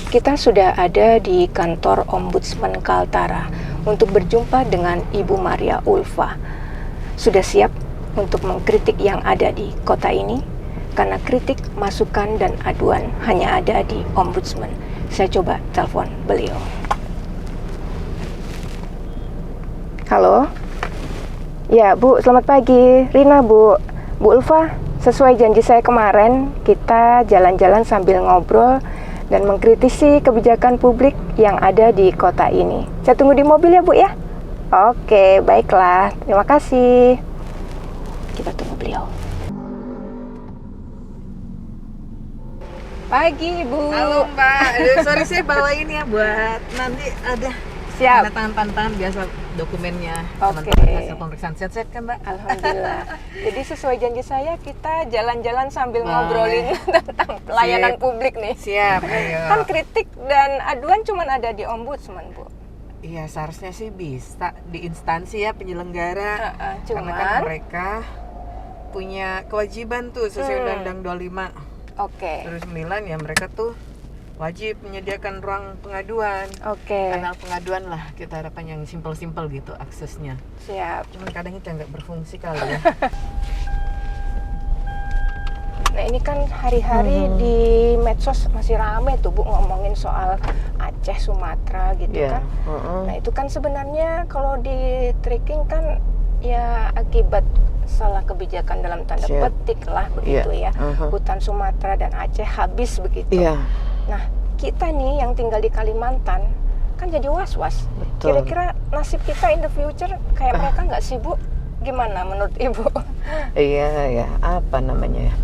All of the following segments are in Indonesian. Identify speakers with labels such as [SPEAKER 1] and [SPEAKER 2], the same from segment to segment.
[SPEAKER 1] Kita sudah ada di kantor Ombudsman Kaltara untuk berjumpa dengan Ibu Maria Ulfa. Sudah siap untuk mengkritik yang ada di kota ini? Karena kritik, masukan, dan aduan hanya ada di Ombudsman. Saya coba telepon beliau. Halo? Ya, Bu, selamat pagi. Rina, Bu. Bu Ulfa, sesuai janji saya kemarin, kita jalan-jalan sambil ngobrol dan mengkritisi kebijakan publik yang ada di kota ini. Saya tunggu di mobil ya, Bu ya? Oke, baiklah. Terima kasih. Kita tunggu beliau. Pagi, Bu.
[SPEAKER 2] Halo, Mbak. Sorry, saya bawa ini ya buat nanti ada
[SPEAKER 1] Siap.
[SPEAKER 2] tangan biasa dokumennya.
[SPEAKER 1] Oke.
[SPEAKER 2] Teman-teman hasil pemeriksaan sehat-sehat kan, Mbak?
[SPEAKER 1] Alhamdulillah. Jadi sesuai janji saya, kita jalan-jalan sambil
[SPEAKER 2] Boleh.
[SPEAKER 1] ngobrolin tentang pelayanan
[SPEAKER 2] Sip.
[SPEAKER 1] publik nih.
[SPEAKER 2] Siap, ayo.
[SPEAKER 1] Kan kritik dan aduan cuma ada di Ombudsman, Bu.
[SPEAKER 2] Iya, seharusnya sih bisa di instansi ya penyelenggara. Karena kan
[SPEAKER 1] Cuman,
[SPEAKER 2] mereka punya kewajiban tuh sesuai Undang-Undang 25.
[SPEAKER 1] oke.
[SPEAKER 2] Terus 9 ya mereka tuh wajib menyediakan ruang pengaduan.
[SPEAKER 1] Oke,
[SPEAKER 2] Kanal pengaduan lah, kita harapan yang simpel-simpel gitu aksesnya.
[SPEAKER 1] siap.
[SPEAKER 2] Cuman kadang itu yang nggak berfungsi kali ya.
[SPEAKER 1] Nah ini kan hari-hari di medsos masih rame tuh Bu ngomongin soal Aceh, Sumatera gitu
[SPEAKER 2] Iya.
[SPEAKER 1] kan. Nah itu kan sebenarnya kalau di tracking kan ya akibat salah kebijakan dalam tanda
[SPEAKER 2] Siap.
[SPEAKER 1] petik lah begitu ya. Hutan Sumatera dan Aceh habis begitu.
[SPEAKER 2] Iya.
[SPEAKER 1] Nah kita nih yang tinggal di Kalimantan kan jadi was-was.
[SPEAKER 2] Betul.
[SPEAKER 1] Kira-kira nasib kita in the future kayak mereka nggak sih Bu? Gimana menurut Ibu?
[SPEAKER 2] Iya ya, apa namanya ya?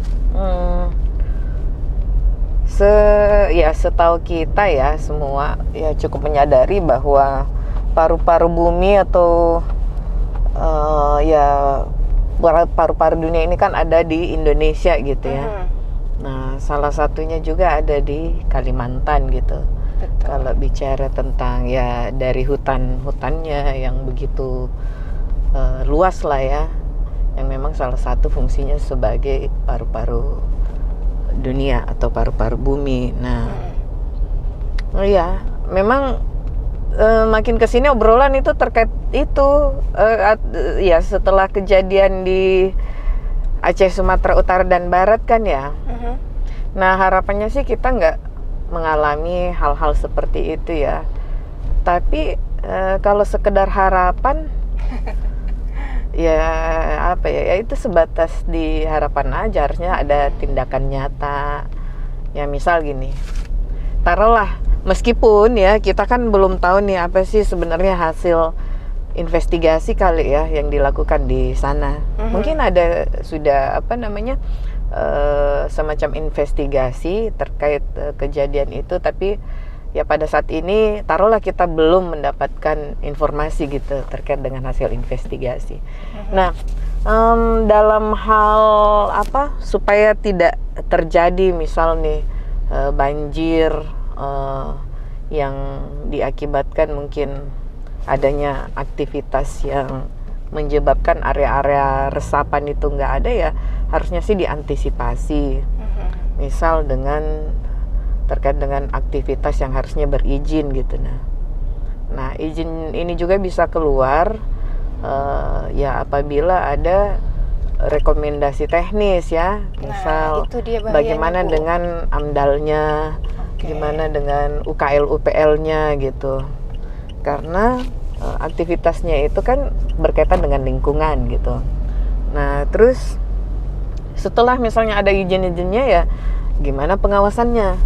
[SPEAKER 2] Setahu kita ya semua ya cukup menyadari bahwa paru-paru bumi atau paru-paru dunia ini kan ada di Indonesia gitu ya. Nah, salah satunya juga ada di Kalimantan gitu.
[SPEAKER 1] Betul.
[SPEAKER 2] Kalau bicara tentang ya dari hutannya yang begitu luas lah ya, yang memang salah satu fungsinya sebagai paru-paru dunia atau paru-paru bumi. Nah, ya memang makin kesini obrolan itu terkait itu ya setelah kejadian di Aceh, Sumatera Utara dan Barat kan ya. Nah harapannya sih kita nggak mengalami hal-hal seperti itu ya. Tapi kalau sekedar harapan ya apa ya itu sebatas di harapan aja, harusnya ada tindakan nyata ya. Misal gini, taruhlah meskipun ya kita kan belum tahu nih apa sih sebenarnya hasil investigasi kali ya yang dilakukan di sana. Mungkin ada sudah apa namanya semacam investigasi terkait kejadian itu, tapi ya pada saat ini taruhlah kita belum mendapatkan informasi gitu terkait dengan hasil investigasi. Nah, dalam hal apa supaya tidak terjadi misal nih banjir yang diakibatkan mungkin adanya aktivitas yang menyebabkan area-area resapan itu nggak ada ya, harusnya sih diantisipasi. Misal dengan terkait dengan aktivitas yang harusnya berizin gitu. Nah izin ini juga bisa keluar ya apabila ada rekomendasi teknis ya. Misal
[SPEAKER 1] itu dia bahayanya,
[SPEAKER 2] bagaimana
[SPEAKER 1] Bu.
[SPEAKER 2] dengan AMDAL-nya, gimana dengan UKL UPL-nya gitu. Karena aktivitasnya itu kan berkaitan dengan lingkungan gitu. Nah terus setelah misalnya ada izin-izinnya ya gimana pengawasannya?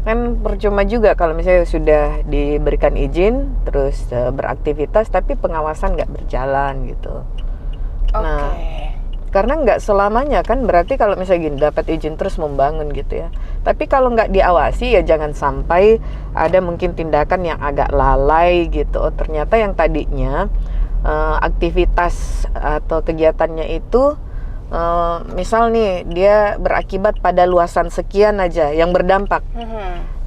[SPEAKER 2] Kan percuma juga kalau misalnya sudah diberikan izin terus beraktivitas tapi pengawasan nggak berjalan gitu. Nah karena nggak selamanya kan, berarti kalau misalnya gini dapat izin terus membangun gitu ya, tapi kalau nggak diawasi ya jangan sampai ada mungkin tindakan yang agak lalai gitu. Oh, ternyata yang tadinya aktivitas atau kegiatannya itu misal nih dia berakibat pada luasan sekian aja yang berdampak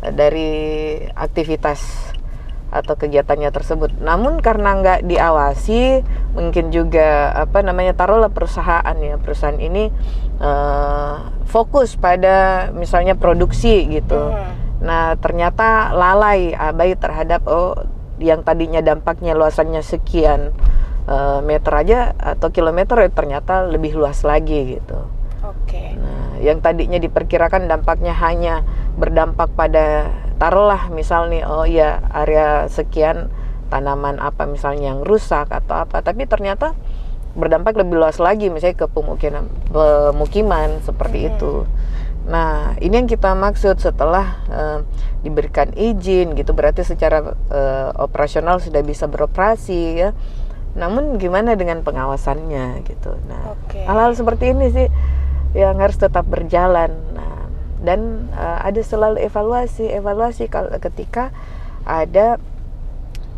[SPEAKER 2] dari aktivitas atau kegiatannya tersebut. Namun karena nggak diawasi, mungkin juga apa namanya taruhlah perusahaan ini fokus pada misalnya produksi gitu. Nah, ternyata lalai, abai terhadap yang tadinya dampaknya luasannya sekian meter aja atau kilometer, ternyata lebih luas lagi gitu.
[SPEAKER 1] Oke.
[SPEAKER 2] Nah, yang tadinya diperkirakan dampaknya hanya berdampak pada, taruhlah misal nih, area sekian tanaman apa misalnya yang rusak atau apa, tapi ternyata berdampak lebih luas lagi, misalnya ke pemukiman seperti itu. Nah, ini yang kita maksud setelah diberikan izin gitu, berarti secara operasional sudah bisa beroperasi ya. Namun gimana dengan pengawasannya gitu. Nah, hal-hal seperti ini sih yang harus tetap berjalan. Nah, dan ada selalu evaluasi kalau ketika ada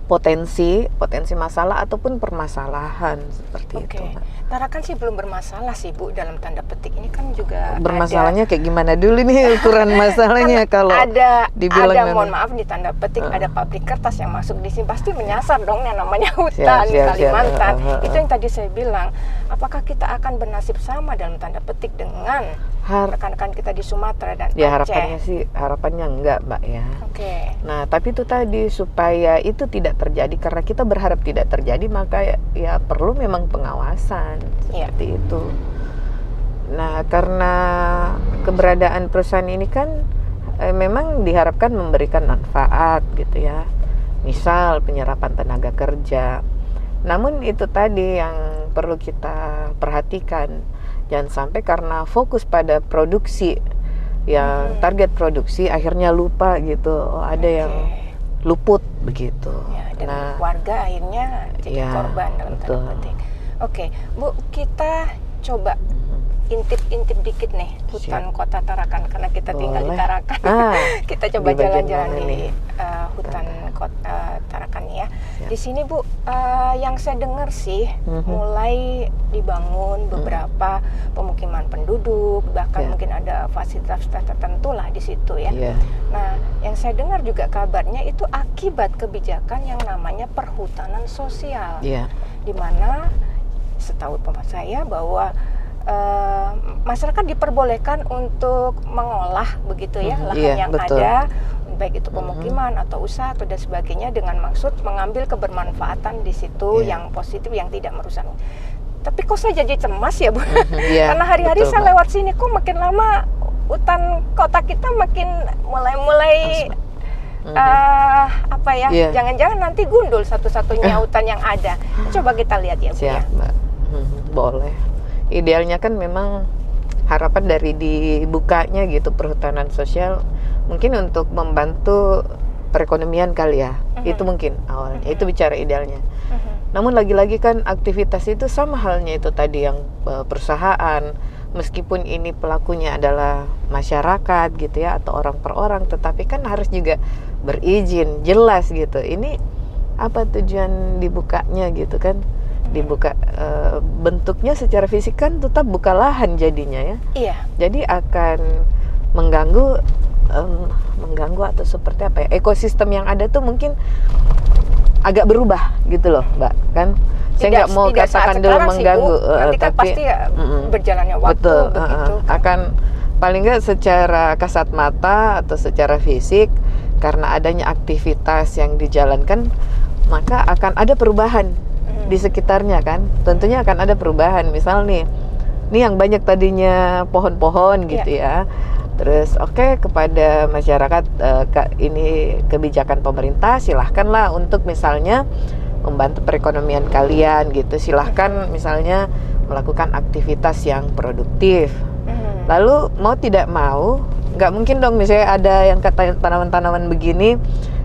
[SPEAKER 2] potensi masalah ataupun permasalahan seperti itu.
[SPEAKER 1] Tarakan sih belum bermasalah sih Bu, dalam tanda petik ini kan juga
[SPEAKER 2] bermasalahnya kayak gimana dulu nih ukuran masalahnya. Kalau
[SPEAKER 1] ada
[SPEAKER 2] dibilang
[SPEAKER 1] mohon maaf di tanda petik ada pabrik kertas yang masuk di sini, pasti menyasar dong yang namanya hutan Kalimantan. Itu yang tadi saya bilang, apakah kita akan bernasib sama dalam tanda petik dengan rekan-rekan kita di Sumatera dan Aceh?
[SPEAKER 2] Harapannya enggak, Mbak ya. Nah, tapi itu tadi supaya itu tidak terjadi, karena kita berharap tidak terjadi, maka ya perlu memang pengawasan seperti itu. Nah, karena keberadaan perusahaan ini kan memang diharapkan memberikan manfaat gitu ya. Misal penyerapan tenaga kerja. Namun itu tadi yang perlu kita perhatikan. Jangan sampai karena fokus pada produksi, yang target produksi, akhirnya lupa gitu. Ada yang luput begitu.
[SPEAKER 1] Dan warga akhirnya jadi korban dalam tanda petik. Bu, kita coba intip-intip dikit nih hutan kota Tarakan, karena kita tinggal di Tarakan. Kita coba jalan-jalan di hutan kota Tarakan ya. Di sini Bu, yang saya dengar sih mulai dibangun beberapa pemukiman penduduk, bahkan mungkin ada fasilitas tertentu lah di situ ya. Nah, yang saya dengar juga kabarnya itu akibat kebijakan yang namanya perhutanan sosial, di mana setahu saya bahwa masyarakat diperbolehkan untuk mengolah begitu ya lahan yang ada, baik itu pemukiman atau usaha atau dan sebagainya, dengan maksud mengambil kebermanfaatan di situ yang positif, yang tidak merusak. Tapi kok saya jadi cemas ya Bu, karena hari-hari saya lewat sini kok makin lama hutan kota kita makin mulai jangan-jangan nanti gundul satu-satunya hutan yang ada. Coba kita lihat ya Bu.
[SPEAKER 2] Siap, Mbak. Boleh. Idealnya kan memang harapan dari dibukanya gitu perhutanan sosial mungkin untuk membantu perekonomian kali ya. Itu mungkin awalnya. Itu bicara idealnya. Namun lagi-lagi kan aktivitas itu sama halnya itu tadi yang perusahaan, meskipun ini pelakunya adalah masyarakat gitu ya atau orang per orang, tetapi kan harus juga berizin, jelas gitu. Ini apa tujuan dibukanya gitu kan? Dibuka bentuknya secara fisik kan tetap buka lahan jadinya ya. Jadi akan mengganggu atau seperti apa ya, ekosistem yang ada tuh mungkin agak berubah gitu loh Mbak kan. Saya nggak mau katakan dulu mengganggu,
[SPEAKER 1] nanti kan
[SPEAKER 2] tapi
[SPEAKER 1] pasti berjalannya waktu begitu.
[SPEAKER 2] Akan paling nggak secara kasat mata atau secara fisik, karena adanya aktivitas yang dijalankan maka akan ada perubahan di sekitarnya kan. Tentunya akan ada perubahan. Misal nih yang banyak tadinya pohon-pohon gitu ya. Terus kepada masyarakat, ini kebijakan pemerintah, silahkanlah untuk misalnya membantu perekonomian kalian gitu. Silahkan misalnya melakukan aktivitas yang produktif. Lalu mau tidak mau, nggak mungkin dong misalnya ada yang kata tanaman-tanaman begini,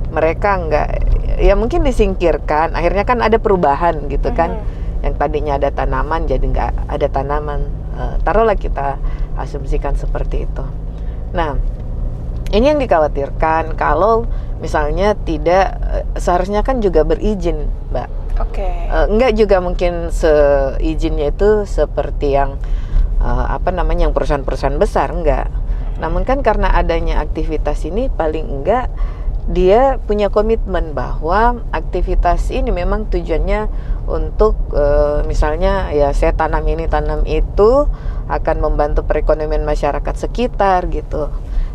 [SPEAKER 2] mereka nggak, ya mungkin disingkirkan. Akhirnya kan ada perubahan gitu kan. Yang tadinya ada tanaman jadi nggak ada tanaman. Taruhlah kita asumsikan seperti itu. Nah, ini yang dikhawatirkan kalau misalnya tidak, seharusnya kan juga berizin, Mbak. Enggak juga mungkin seizinnya itu seperti yang yang perusahaan-perusahaan besar, enggak. Namun kan karena adanya aktivitas ini, paling enggak dia punya komitmen bahwa aktivitas ini memang tujuannya untuk misalnya ya saya tanam ini tanam itu akan membantu perekonomian masyarakat sekitar gitu.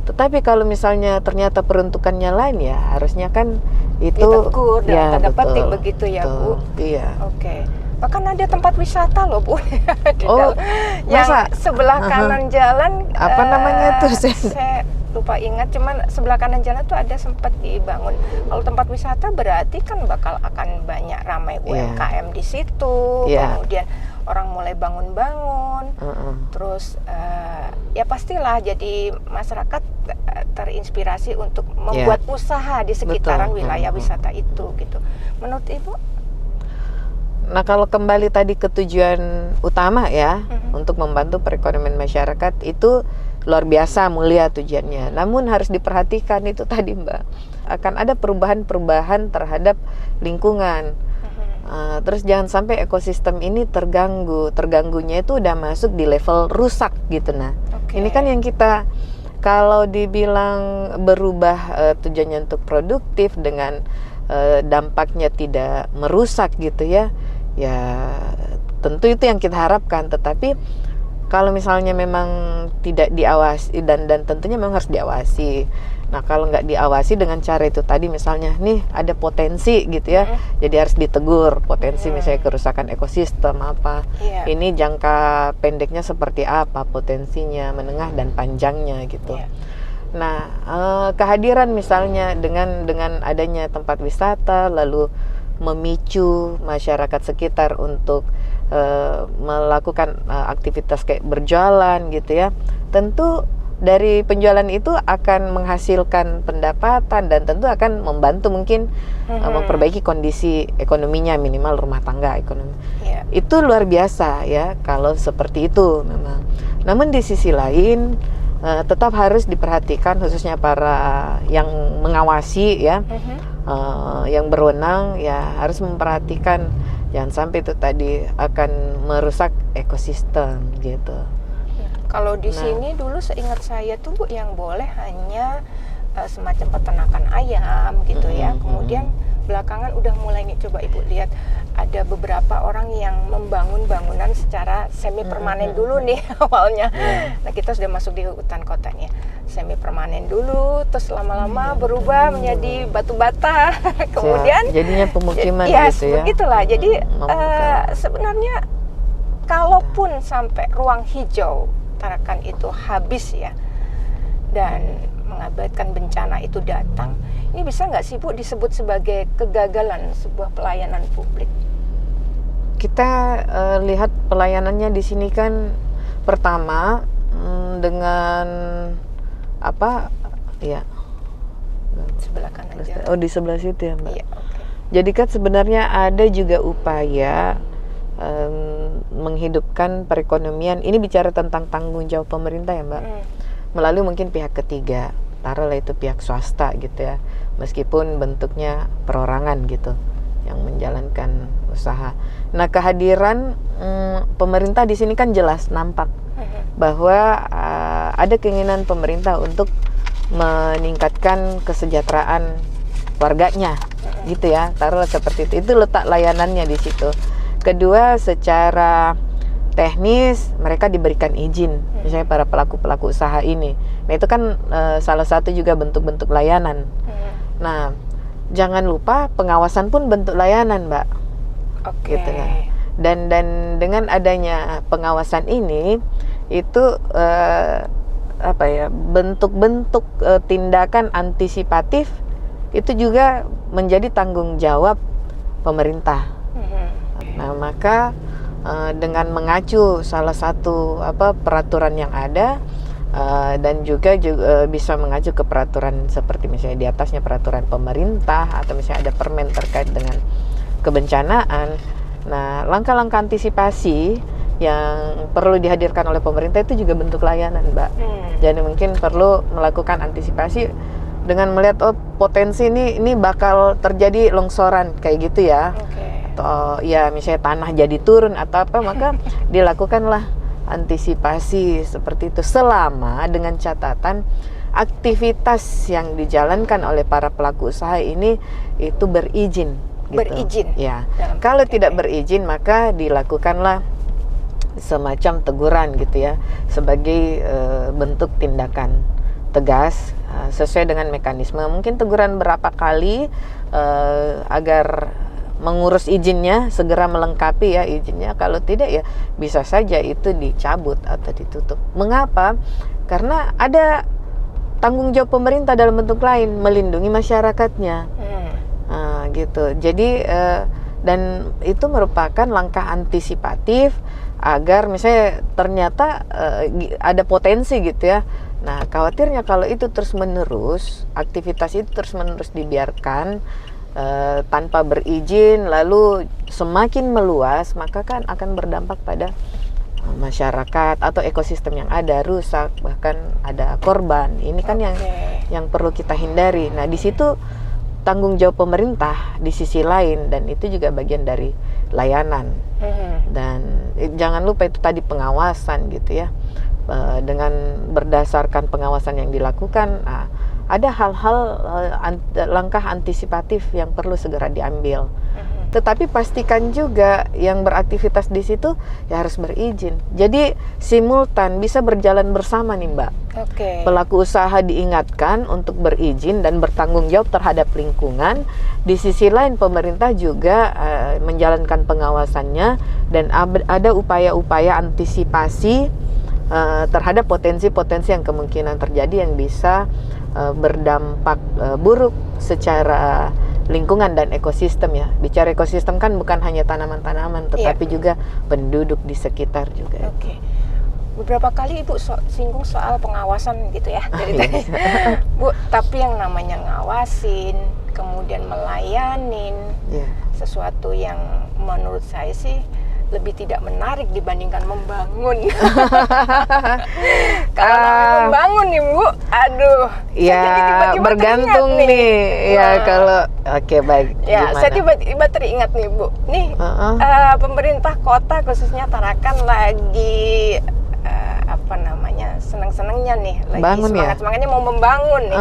[SPEAKER 2] Tetapi kalau misalnya ternyata peruntukannya lain, ya harusnya kan itu
[SPEAKER 1] ditegur dalam tanda petik
[SPEAKER 2] betul,
[SPEAKER 1] begitu ya
[SPEAKER 2] betul,
[SPEAKER 1] Bu.
[SPEAKER 2] iya.
[SPEAKER 1] Oke. Bahkan ada tempat wisata loh Bu di
[SPEAKER 2] Oh,
[SPEAKER 1] yang
[SPEAKER 2] masa?
[SPEAKER 1] sebelah kanan jalan,
[SPEAKER 2] Apa namanya tuh?
[SPEAKER 1] saya lupa ingat, cuman sebelah kanan jalan tuh ada sempat dibangun. Kalau tempat wisata berarti kan bakal akan banyak ramai UMKM di situ, kemudian orang mulai bangun-bangun, terus ya pastilah jadi masyarakat terinspirasi untuk membuat usaha di sekitaran wilayah wisata itu gitu. Menurut Ibu?
[SPEAKER 2] Nah, kalau kembali tadi ke tujuan utama ya, untuk membantu perekonomian masyarakat, itu luar biasa mulia tujuannya. Namun harus diperhatikan itu tadi Mbak, akan ada perubahan-perubahan terhadap lingkungan. Terus jangan sampai ekosistem ini terganggu. Terganggunya itu udah masuk di level rusak gitu. Nah, ini kan yang kita, kalau dibilang berubah tujuannya untuk produktif dengan dampaknya tidak merusak gitu ya, ya tentu itu yang kita harapkan. Tetapi kalau misalnya memang tidak diawasi, dan tentunya memang harus diawasi. Nah, kalau nggak diawasi dengan cara itu tadi, misalnya nih ada potensi gitu ya, jadi harus ditegur potensi misalnya kerusakan ekosistem apa. Ini jangka pendeknya seperti apa potensinya, menengah dan panjangnya gitu. Nah, kehadiran misalnya dengan adanya tempat wisata, lalu memicu masyarakat sekitar untuk melakukan aktivitas kayak berjualan gitu ya, tentu dari penjualan itu akan menghasilkan pendapatan dan tentu akan membantu mungkin memperbaiki kondisi ekonominya, minimal rumah tangga ekonomi. Itu luar biasa ya kalau seperti itu memang. Namun di sisi lain tetap harus diperhatikan, khususnya para yang mengawasi ya, yang berwenang ya harus memperhatikan jangan sampai itu tadi akan merusak ekosistem gitu.
[SPEAKER 1] Kalau di sini dulu seingat saya tuh Bu, yang boleh hanya semacam peternakan ayam gitu ya. Kemudian belakangan udah mulai nih, coba Ibu lihat ada beberapa orang yang membangun bangunan secara semi permanen dulu nih awalnya. Nah, kita sudah masuk di hutan kota nih. Semi permanen dulu, terus lama-lama berubah menjadi batu bata. Kemudian
[SPEAKER 2] jadinya pemukiman gitu ya.
[SPEAKER 1] Begitulah. Jadi sebenarnya kalaupun sampai ruang hijau Tarakan itu habis ya, dan mengakibatkan bencana itu datang, ini bisa nggak sih Bu disebut sebagai kegagalan sebuah pelayanan publik?
[SPEAKER 2] Kita lihat pelayanannya di sini kan pertama dengan apa ya,
[SPEAKER 1] sebelah kanan jalan.
[SPEAKER 2] Oh, di sebelah situ ya Mbak.
[SPEAKER 1] Iya,
[SPEAKER 2] Jadi kan sebenarnya ada juga upaya menghidupkan perekonomian. Ini bicara tentang tanggung jawab pemerintah ya Mbak, melalui mungkin pihak ketiga, taruhlah itu pihak swasta gitu ya, meskipun bentuknya perorangan gitu yang menjalankan usaha. Nah, kehadiran pemerintah di sini kan jelas nampak bahwa ada keinginan pemerintah untuk meningkatkan kesejahteraan warganya gitu ya, taruhlah seperti itu. Itu letak layanannya di situ. Kedua, secara teknis mereka diberikan izin, misalnya para pelaku-pelaku usaha ini. Nah, itu kan salah satu juga bentuk-bentuk layanan. Nah, jangan lupa pengawasan pun bentuk layanan, Mbak. Gitu lah. Dan dengan adanya pengawasan ini, itu apa ya, bentuk-bentuk tindakan antisipatif itu juga menjadi tanggung jawab pemerintah. Nah, maka dengan mengacu salah satu peraturan yang ada, dan juga bisa mengacu ke peraturan seperti misalnya di atasnya peraturan pemerintah atau misalnya ada permen terkait dengan kebencanaan. Nah, langkah-langkah antisipasi yang perlu dihadirkan oleh pemerintah itu juga bentuk layanan, Mbak. Jadi mungkin perlu melakukan antisipasi dengan melihat potensi ini bakal terjadi longsoran kayak gitu ya. Atau ya misalnya tanah jadi turun atau apa, maka dilakukanlah antisipasi seperti itu, selama dengan catatan aktivitas yang dijalankan oleh para pelaku usaha ini itu berizin gitu.
[SPEAKER 1] Berizin
[SPEAKER 2] ya. Kalau tidak berizin, maka dilakukanlah semacam teguran gitu ya, sebagai bentuk tindakan tegas sesuai dengan mekanisme. Mungkin teguran berapa kali agar mengurus izinnya, segera melengkapi ya izinnya. Kalau tidak ya bisa saja itu dicabut atau ditutup. Mengapa? Karena ada tanggung jawab pemerintah dalam bentuk lain, melindungi masyarakatnya. Gitu. Jadi dan itu merupakan langkah antisipatif agar misalnya ternyata ada potensi gitu ya. Nah, khawatirnya kalau itu terus-menerus, aktivitas itu terus-menerus dibiarkan tanpa berizin, lalu semakin meluas, maka kan akan berdampak pada masyarakat atau ekosistem yang ada rusak, bahkan ada korban. Ini kan yang perlu kita hindari. Nah, di situ tanggung jawab pemerintah di sisi lain, dan itu juga bagian dari layanan. Dan jangan lupa itu tadi pengawasan gitu ya. Dengan berdasarkan pengawasan yang dilakukan, ada hal-hal langkah antisipatif yang perlu segera diambil. Tetapi pastikan juga yang beraktivitas di situ ya harus berizin. Jadi simultan bisa berjalan bersama nih Mbak. Pelaku usaha diingatkan untuk berizin dan bertanggung jawab terhadap lingkungan. Di sisi lain pemerintah juga menjalankan pengawasannya, dan ada upaya-upaya antisipasi terhadap potensi-potensi yang kemungkinan terjadi yang bisa berdampak buruk secara lingkungan dan ekosistem ya. Bicara ekosistem kan bukan hanya tanaman-tanaman, tetapi juga penduduk di sekitar juga.
[SPEAKER 1] Beberapa kali Ibu singgung soal pengawasan gitu ya dari tadi. Bu, tapi yang namanya ngawasin, kemudian melayanin, sesuatu yang menurut saya sih lebih tidak menarik dibandingkan membangun. Kalau membangun nih Bu, aduh.
[SPEAKER 2] Ya, bergantung nih. Ya kalau baik.
[SPEAKER 1] Ya, saya tiba-tiba teringat nih Bu. Nih pemerintah kota khususnya Tarakan lagi senang-senangnya nih, lagi semangat-semangatnya mau membangun nih.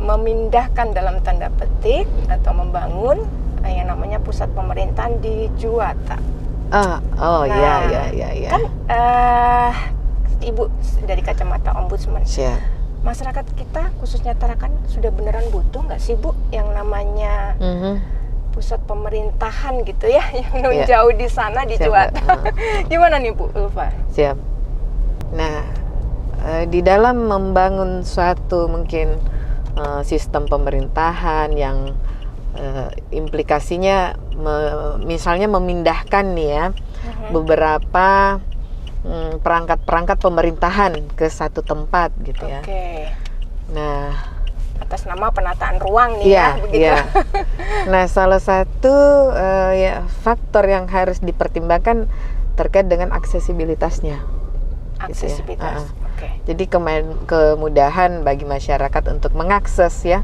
[SPEAKER 1] Memindahkan dalam tanda petik atau membangun yang namanya pusat pemerintahan di Juwata.
[SPEAKER 2] Kan
[SPEAKER 1] Ibu dari kacamata ombudsman, masyarakat kita khususnya Tarakan sudah beneran butuh nggak sih Bu yang namanya pusat pemerintahan gitu ya, yang jauh di sana di Juwata? Gimana nih Bu Ulfa?
[SPEAKER 2] Siap. Nah, di dalam membangun suatu mungkin sistem pemerintahan yang implikasinya misalnya memindahkan nih ya beberapa perangkat-perangkat pemerintahan ke satu tempat gitu ya. Nah,
[SPEAKER 1] atas nama penataan ruang nih begitu.
[SPEAKER 2] Nah, salah satu faktor yang harus dipertimbangkan terkait dengan aksesibilitasnya.
[SPEAKER 1] Aksesibilitas.
[SPEAKER 2] Jadi kemudahan bagi masyarakat untuk mengakses ya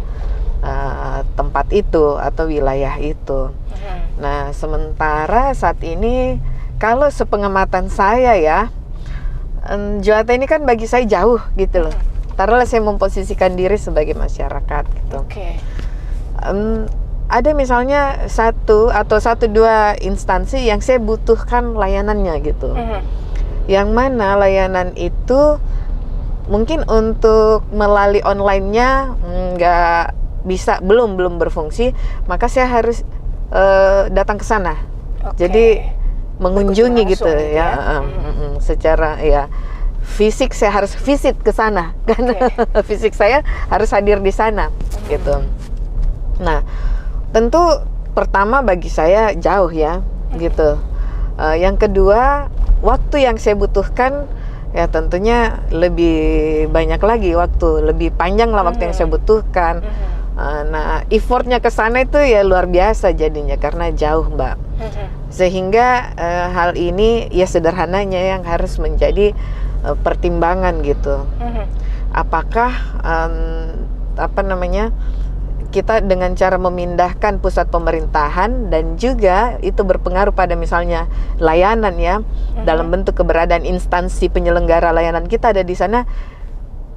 [SPEAKER 2] tempat itu atau wilayah itu. Nah, sementara saat ini kalau sepengamatan saya ya, Juwata ini kan bagi saya jauh gitu loh. Taruhlah saya memposisikan diri sebagai masyarakat gitu. Ada misalnya satu dua instansi yang saya butuhkan layanannya gitu. Yang mana layanan itu mungkin untuk melalui online-nya nggak bisa, belum berfungsi, maka saya harus datang ke sana. Jadi mengunjungi gitu ya. Secara fisik saya harus visit ke sana kan. Fisik saya harus hadir di sana gitu. Nah, tentu pertama bagi saya jauh ya gitu. Yang kedua, waktu yang saya butuhkan ya tentunya lebih banyak lagi waktu, lebih panjang lah waktu yang saya butuhkan. Nah, effortnya ke sana itu ya luar biasa jadinya karena jauh Mbak. Sehingga hal ini ya sederhananya yang harus menjadi pertimbangan gitu. Apakah kita dengan cara memindahkan pusat pemerintahan dan juga itu berpengaruh pada misalnya layanan ya, dalam bentuk keberadaan instansi penyelenggara layanan kita ada di sana,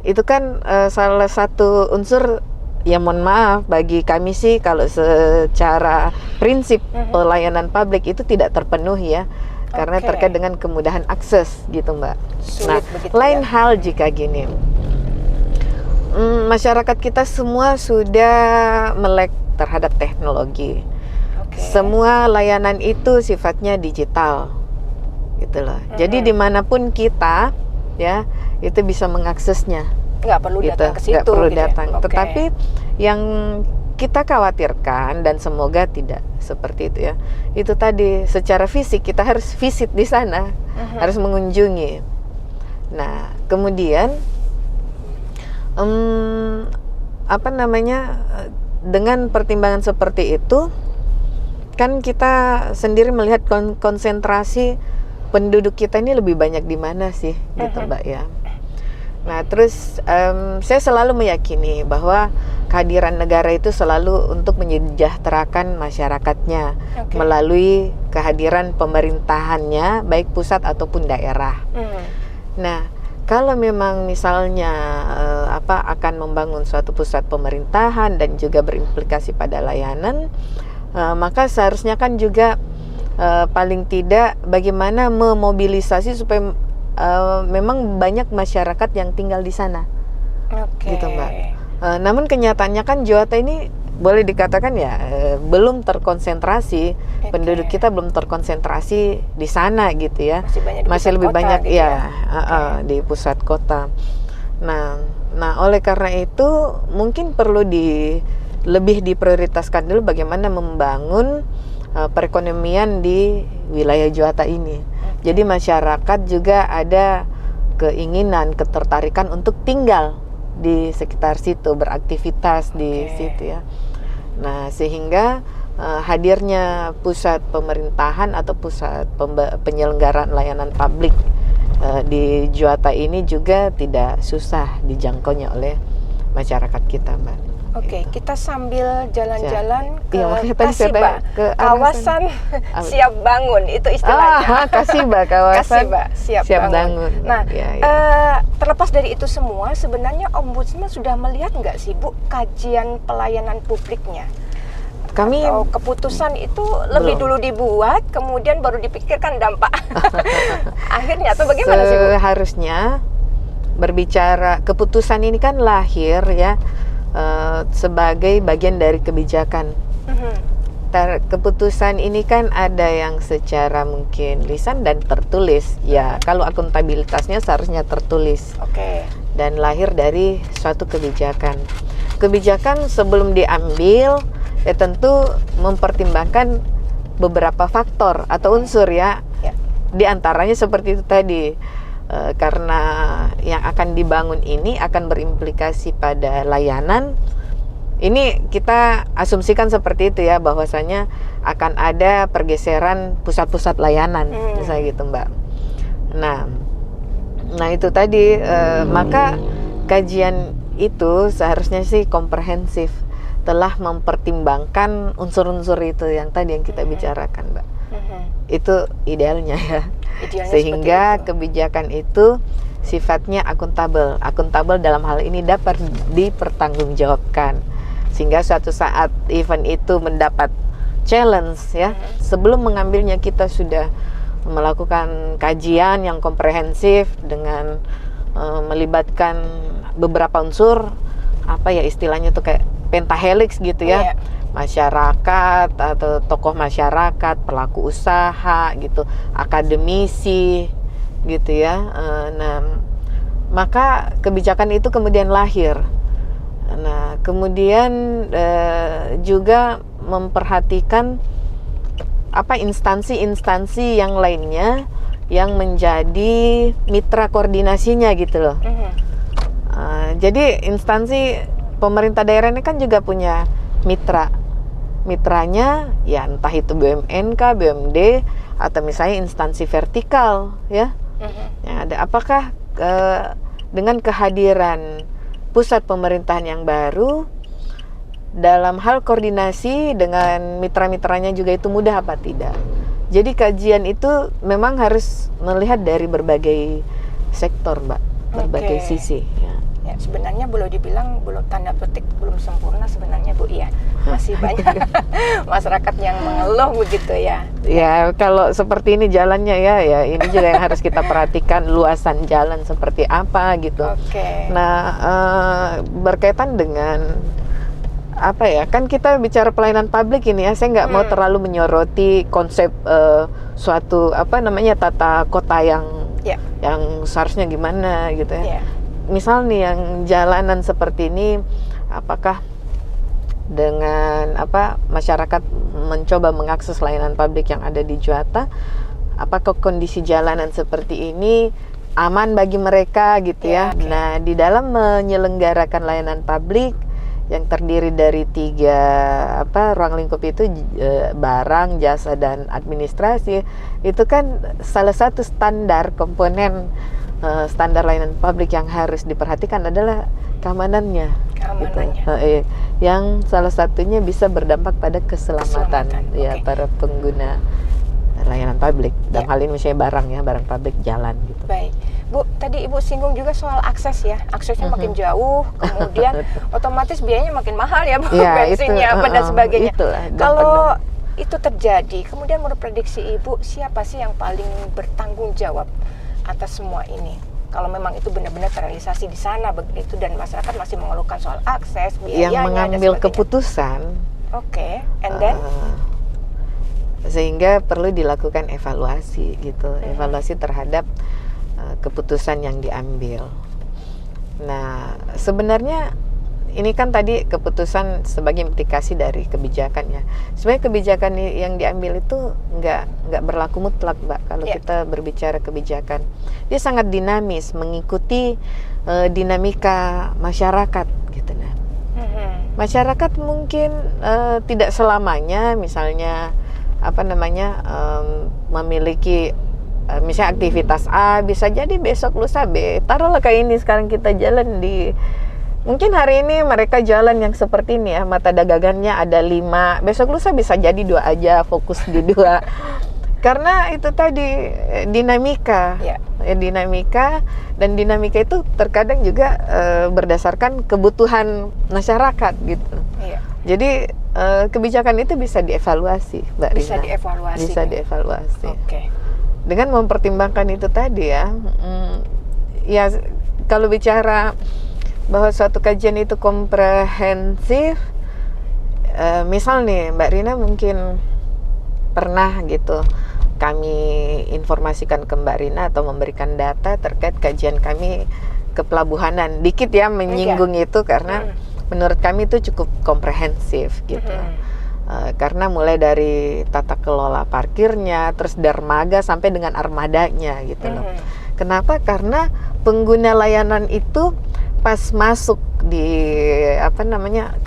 [SPEAKER 2] itu kan salah satu unsur ya, mohon maaf bagi kami sih kalau secara prinsip pelayanan publik itu tidak terpenuhi ya, karena terkait dengan kemudahan akses gitu Mbak.
[SPEAKER 1] Sulit
[SPEAKER 2] nah, lain hal jika gini, Masyarakat kita semua sudah melek terhadap teknologi.
[SPEAKER 1] Oke.
[SPEAKER 2] Semua layanan itu sifatnya digital, gitu loh. Jadi dimanapun kita, ya, itu bisa mengaksesnya.
[SPEAKER 1] Nggak perlu
[SPEAKER 2] Gitu,
[SPEAKER 1] datang ke situ.
[SPEAKER 2] nggak perlu
[SPEAKER 1] gitu ya?
[SPEAKER 2] datang.
[SPEAKER 1] Oke.
[SPEAKER 2] Tetapi yang kita khawatirkan dan semoga tidak seperti itu ya. Itu tadi secara fisik kita harus visit di sana, harus mengunjungi. Nah, kemudian apa namanya, dengan pertimbangan seperti itu kan kita sendiri melihat konsentrasi penduduk kita ini lebih banyak di mana sih, gitu Mbak ya. Nah, terus saya selalu meyakini bahwa kehadiran negara itu selalu untuk menyejahterakan masyarakatnya melalui kehadiran pemerintahannya, baik pusat ataupun daerah. Nah, kalau memang misalnya akan membangun suatu pusat pemerintahan dan juga berimplikasi pada layanan, maka seharusnya kan juga paling tidak bagaimana memobilisasi supaya memang banyak masyarakat yang tinggal di sana, gitu Mbak. Namun kenyataannya kan Jawa ini boleh dikatakan ya belum terkonsentrasi, penduduk kita belum terkonsentrasi di sana gitu ya. Masih lebih banyak
[SPEAKER 1] gitu
[SPEAKER 2] ya, di pusat kota. Nah, oleh karena itu mungkin perlu lebih diprioritaskan dulu bagaimana membangun perekonomian di wilayah Jawa ini. Jadi masyarakat juga ada keinginan, ketertarikan untuk tinggal di sekitar situ, beraktivitas di situ ya. Nah, sehingga hadirnya pusat pemerintahan atau pusat penyelenggaraan layanan publik di Jawa ini juga tidak susah dijangkaunya oleh masyarakat kita, Mbak.
[SPEAKER 1] Oke, kita sambil jalan-jalan ke
[SPEAKER 2] Kasiba,
[SPEAKER 1] kawasan siap bangun, itu istilahnya.
[SPEAKER 2] Kasiba, kawasan
[SPEAKER 1] Kasiba, siap bangun. Nah, terlepas dari itu semua, sebenarnya Ombudsman sudah melihat nggak sih Bu kajian pelayanan publiknya? Atau keputusan itu lebih dulu dibuat, kemudian baru dipikirkan dampak akhirnya, atau bagaimana sih Bu?
[SPEAKER 2] Seharusnya berbicara keputusan ini kan lahir ya sebagai bagian dari kebijakan. Keputusan ini kan ada yang secara mungkin lisan dan tertulis. Ya, kalau akuntabilitasnya seharusnya tertulis. Dan lahir dari suatu kebijakan. Kebijakan sebelum diambil ya tentu mempertimbangkan beberapa faktor atau unsur ya. Di antaranya seperti itu tadi. Karena yang akan dibangun ini akan berimplikasi pada layanan. Ini kita asumsikan seperti itu ya, bahwasanya akan ada pergeseran pusat-pusat layanan, misalnya gitu Mbak. Nah itu tadi, maka kajian itu seharusnya sih komprehensif, telah mempertimbangkan unsur-unsur itu yang tadi yang kita bicarakan Mbak. Itu idealnya ya. Sehingga kebijakan itu sifatnya akuntabel dalam hal ini dapat dipertanggungjawabkan, sehingga suatu saat event itu mendapat challenge ya, sebelum mengambilnya kita sudah melakukan kajian yang komprehensif dengan melibatkan beberapa unsur, apa ya istilahnya tuh kayak pentahelix gitu ya. Masyarakat atau tokoh masyarakat, pelaku usaha gitu, akademisi gitu ya. Nah, maka kebijakan itu kemudian lahir. Nah, kemudian juga memperhatikan apa instansi-instansi yang lainnya yang menjadi mitra koordinasinya gitu loh. Jadi instansi pemerintah daerah ini kan juga punya mitranya ya, entah itu BUMN, BUMD, atau misalnya instansi vertikal ya. Yang ada, apakah dengan kehadiran pusat pemerintahan yang baru dalam hal koordinasi dengan mitra-mitranya juga itu mudah apa tidak? Jadi kajian itu memang harus melihat dari berbagai sektor Mbak, berbagai sisi ya.
[SPEAKER 1] Ya, sebenarnya boleh dibilang belum, tanda petik belum sempurna sebenarnya Bu ya. Masih banyak masyarakat yang mengeluh begitu ya.
[SPEAKER 2] Ya, kalau seperti ini jalannya ya ini juga yang harus kita perhatikan, luasan jalan seperti apa gitu.
[SPEAKER 1] Oke.
[SPEAKER 2] Nah, berkaitan dengan apa ya, kan kita bicara pelayanan publik ini ya, saya nggak mau terlalu menyoroti konsep suatu apa namanya tata kota yang seharusnya gimana gitu ya. Misal nih yang jalanan seperti ini, apakah dengan apa masyarakat mencoba mengakses layanan publik yang ada di Juwata, apakah kondisi jalanan seperti ini aman bagi mereka gitu ya. Nah, di dalam menyelenggarakan layanan publik yang terdiri dari 3 ruang lingkup itu, barang, jasa, dan administrasi, itu kan salah satu standar komponen standar layanan publik yang harus diperhatikan adalah keamanannya. Gitu. Yang salah satunya bisa berdampak pada keselamatan. Ya para pengguna layanan publik. Dalam hal ini misalnya barang publik jalan gitu.
[SPEAKER 1] Baik. Bu, tadi Ibu singgung juga soal akses ya. Aksesnya makin jauh, kemudian otomatis biayanya makin mahal ya Bu, bensinnya apa dan sebagainya. Kalau itu terjadi, kemudian menurut prediksi Ibu, siapa sih yang paling bertanggung jawab atas semua ini? Kalau memang itu benar-benar terrealisasi di sana begitu dan masyarakat masih mengeluhkan soal akses, biayanya
[SPEAKER 2] yang mengambil keputusan.
[SPEAKER 1] And then
[SPEAKER 2] sehingga perlu dilakukan evaluasi gitu, evaluasi terhadap keputusan yang diambil. Nah, sebenarnya ini kan tadi keputusan sebagai implikasi dari kebijakan ya. Sebenarnya kebijakan yang diambil itu nggak berlaku mutlak, Mbak. Kalau kita berbicara kebijakan, dia sangat dinamis, mengikuti dinamika masyarakat gitu. Nah, masyarakat mungkin tidak selamanya, misalnya memiliki misalnya aktivitas A, bisa jadi besok lusa B. Taruhlah kayak ini sekarang kita jalan di, mungkin hari ini mereka jalan yang seperti ini ya, mata dagangannya ada 5, besok lusa bisa jadi 2 aja, fokus di 2. Karena itu tadi dinamika, dinamika, dan dinamika itu terkadang juga berdasarkan kebutuhan masyarakat gitu. Jadi kebijakan itu bisa dievaluasi, Mbak Rina. Bisa dievaluasi. Dengan mempertimbangkan itu tadi ya, ya kalau bicara bahwa suatu kajian itu komprehensif, misal nih Mbak Rina mungkin pernah gitu kami informasikan ke Mbak Rina atau memberikan data terkait kajian kami ke pelabuhanan, dikit ya menyinggung itu karena menurut kami itu cukup komprehensif gitu. Karena mulai dari tata kelola parkirnya, terus dermaga sampai dengan armadanya gitu loh. Kenapa? Karena pengguna layanan itu pas masuk di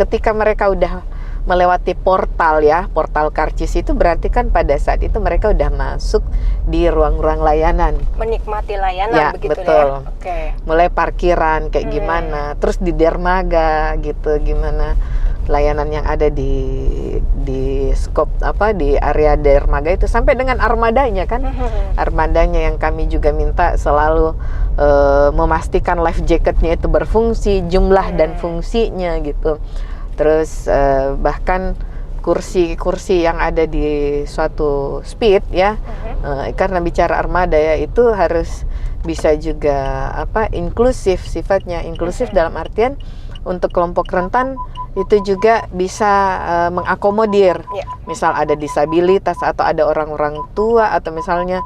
[SPEAKER 2] ketika mereka udah melewati portal karcis itu, berarti kan pada saat itu mereka udah masuk di ruang-ruang layanan,
[SPEAKER 1] menikmati layanan begitu
[SPEAKER 2] betul. Mulai parkiran kayak gimana, terus di dermaga gitu gimana layanan yang ada di skop di area dermaga itu, sampai dengan armadanya kan. Armadanya yang kami juga minta selalu memastikan life jacketnya itu berfungsi, jumlah dan fungsinya gitu. Terus bahkan kursi-kursi yang ada di suatu speed ya, karena bicara armada ya, itu harus bisa juga inklusif sifatnya. Inklusif dalam artian untuk kelompok rentan itu juga bisa mengakomodir, misal ada disabilitas atau ada orang-orang tua atau misalnya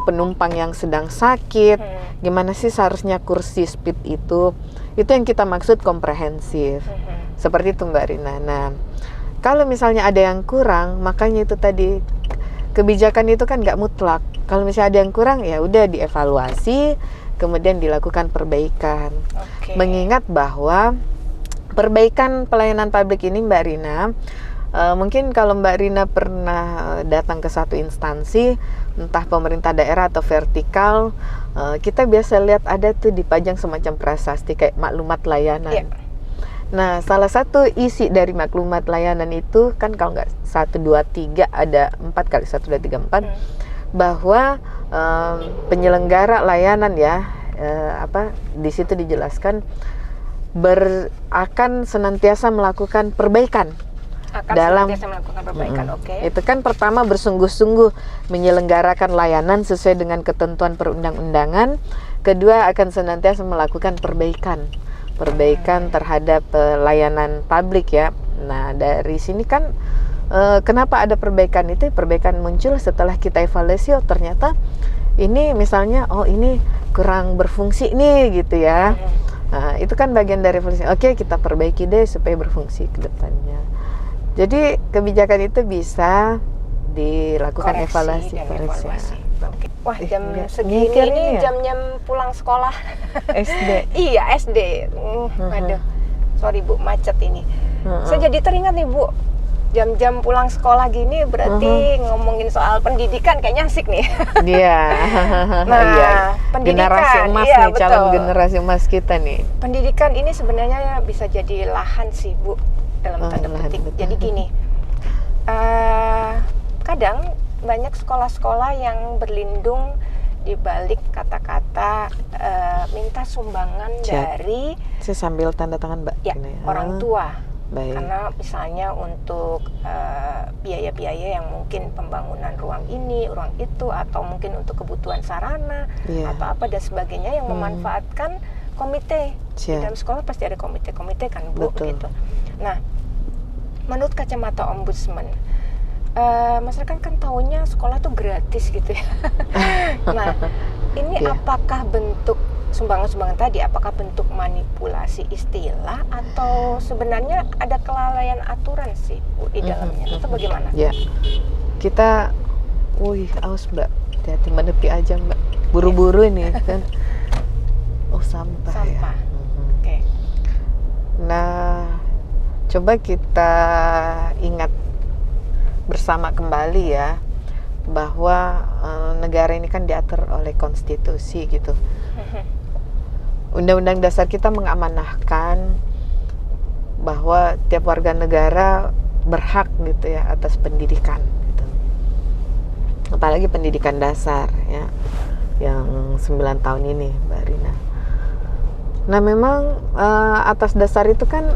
[SPEAKER 2] penumpang yang sedang sakit, gimana sih seharusnya kursi speed itu yang kita maksud komprehensif. Seperti itu Mbak Rina. Nah, kalau misalnya ada yang kurang, makanya itu tadi kebijakan itu kan nggak mutlak. Kalau misalnya ada yang kurang, ya udah dievaluasi, kemudian dilakukan perbaikan. Mengingat bahwa perbaikan pelayanan publik ini Mbak Rina, mungkin kalau Mbak Rina pernah datang ke satu instansi, entah pemerintah daerah atau vertikal, kita biasa lihat ada tuh dipajang semacam prasasti kayak maklumat layanan. Nah, salah satu isi dari maklumat layanan itu kan kalau nggak 1, 2, 3 ada 4 kali 1, 2, 3, 4, bahwa penyelenggara layanan ya di situ dijelaskan akan senantiasa melakukan perbaikan.
[SPEAKER 1] Senantiasa melakukan perbaikan. Oke.
[SPEAKER 2] Itu kan pertama bersungguh-sungguh menyelenggarakan layanan sesuai dengan ketentuan perundang-undangan. Kedua akan senantiasa melakukan perbaikan terhadap layanan publik ya. Nah dari sini kan kenapa ada perbaikan itu? Perbaikan muncul setelah kita evaluasi, oh ternyata ini misalnya ini kurang berfungsi nih gitu ya. Nah, itu kan bagian dari evaluasi. Oke, kita perbaiki deh supaya berfungsi ke depannya. Jadi kebijakan itu bisa dilakukan evaluasi.
[SPEAKER 1] Oke. Wah, jam segini ini jam-jam pulang sekolah.
[SPEAKER 2] SD.
[SPEAKER 1] Iya, SD. Aduh. Sorry Bu, macet ini. Saya jadi teringat nih Bu. Jam-jam pulang sekolah gini berarti ngomongin soal pendidikan kayaknya asik nih.
[SPEAKER 2] Iya.
[SPEAKER 1] Nah, pendidikan
[SPEAKER 2] generasi emas
[SPEAKER 1] iya,
[SPEAKER 2] nih, calon generasi emas kita nih.
[SPEAKER 1] Pendidikan ini sebenarnya bisa jadi lahan sih Bu, dalam tanda petik. Jadi gini, kadang banyak sekolah-sekolah yang berlindung di balik kata-kata minta sumbangan dari
[SPEAKER 2] saya sambil tanda tangan Mbak.
[SPEAKER 1] Ya, orang tua.
[SPEAKER 2] Baik.
[SPEAKER 1] Karena misalnya untuk biaya-biaya yang mungkin pembangunan ruang ini, ruang itu, atau mungkin untuk kebutuhan sarana atau apa dan sebagainya yang memanfaatkan komite. Di dalam sekolah pasti ada komite-komite kan Bu.
[SPEAKER 2] Betul.
[SPEAKER 1] Gitu. Nah, menurut kacamata ombudsman, masyarakat kan taunya sekolah tuh gratis gitu ya. Nah, ini apakah bentuk sumbangan-sumbangan tadi, apakah bentuk manipulasi istilah atau sebenarnya ada kelalaian aturan sih Bu di dalamnya atau bagaimana?
[SPEAKER 2] Ya, kita, awas Mbak, hati-hati menepi aja Mbak, buru-buru ini kan. Oh sampah. Ya.
[SPEAKER 1] Oke.
[SPEAKER 2] Nah, coba kita ingat bersama kembali ya bahwa negara ini kan diatur oleh konstitusi gitu. Undang-undang dasar kita mengamanahkan bahwa tiap warga negara berhak gitu ya atas pendidikan gitu. Apalagi pendidikan dasar ya yang 9 tahun ini Mbak Rina. Nah memang atas dasar itu kan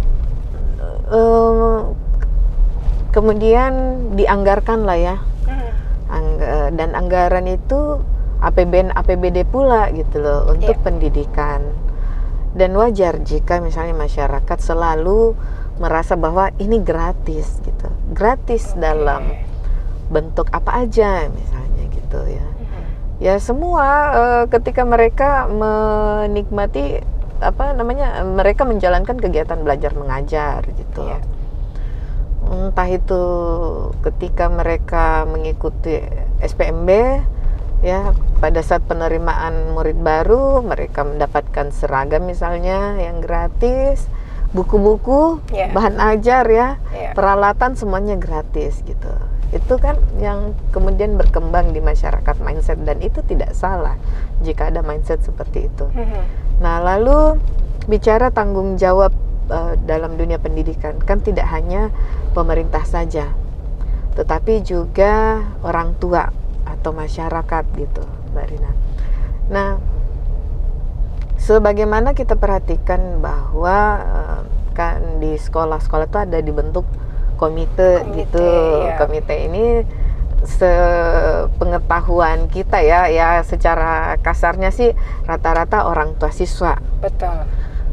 [SPEAKER 2] kemudian dianggarkan lah ya, dan anggaran itu APBN APBD pula gitu loh untuk pendidikan. Dan wajar jika misalnya masyarakat selalu merasa bahwa ini gratis gitu, gratis dalam bentuk apa aja misalnya gitu ya. Ya semua ketika mereka menikmati mereka menjalankan kegiatan belajar mengajar gitu. Entah itu ketika mereka mengikuti SPMB ya, pada saat penerimaan murid baru mereka mendapatkan seragam misalnya yang gratis, buku-buku, bahan ajar ya, peralatan semuanya gratis gitu. Itu kan yang kemudian berkembang di masyarakat mindset, dan itu tidak salah jika ada mindset seperti itu. Nah lalu bicara tanggung jawab dalam dunia pendidikan, kan tidak hanya pemerintah saja, tetapi juga orang tua atau masyarakat gitu Mbak Rina. Nah sebagaimana kita perhatikan bahwa kan di sekolah-sekolah itu ada dibentuk komite gitu. Komite ini sepengetahuan kita ya secara kasarnya sih rata-rata orang tua siswa.
[SPEAKER 1] Betul.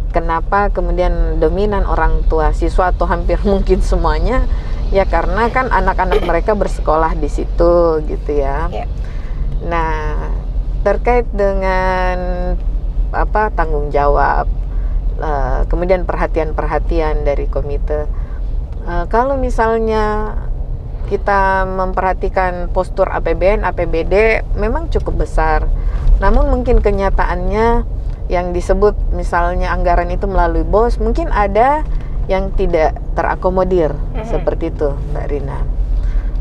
[SPEAKER 2] Kenapa kemudian dominan orang tua siswa atau hampir mungkin semuanya? Ya karena kan anak-anak mereka bersekolah di situ gitu ya. Nah terkait dengan tanggung jawab, kemudian perhatian dari komite. Kalau misalnya kita memperhatikan postur APBN, APBD memang cukup besar. Namun mungkin kenyataannya yang disebut misalnya anggaran itu melalui BOS, mungkin ada yang tidak terakomodir seperti itu Mbak Rina.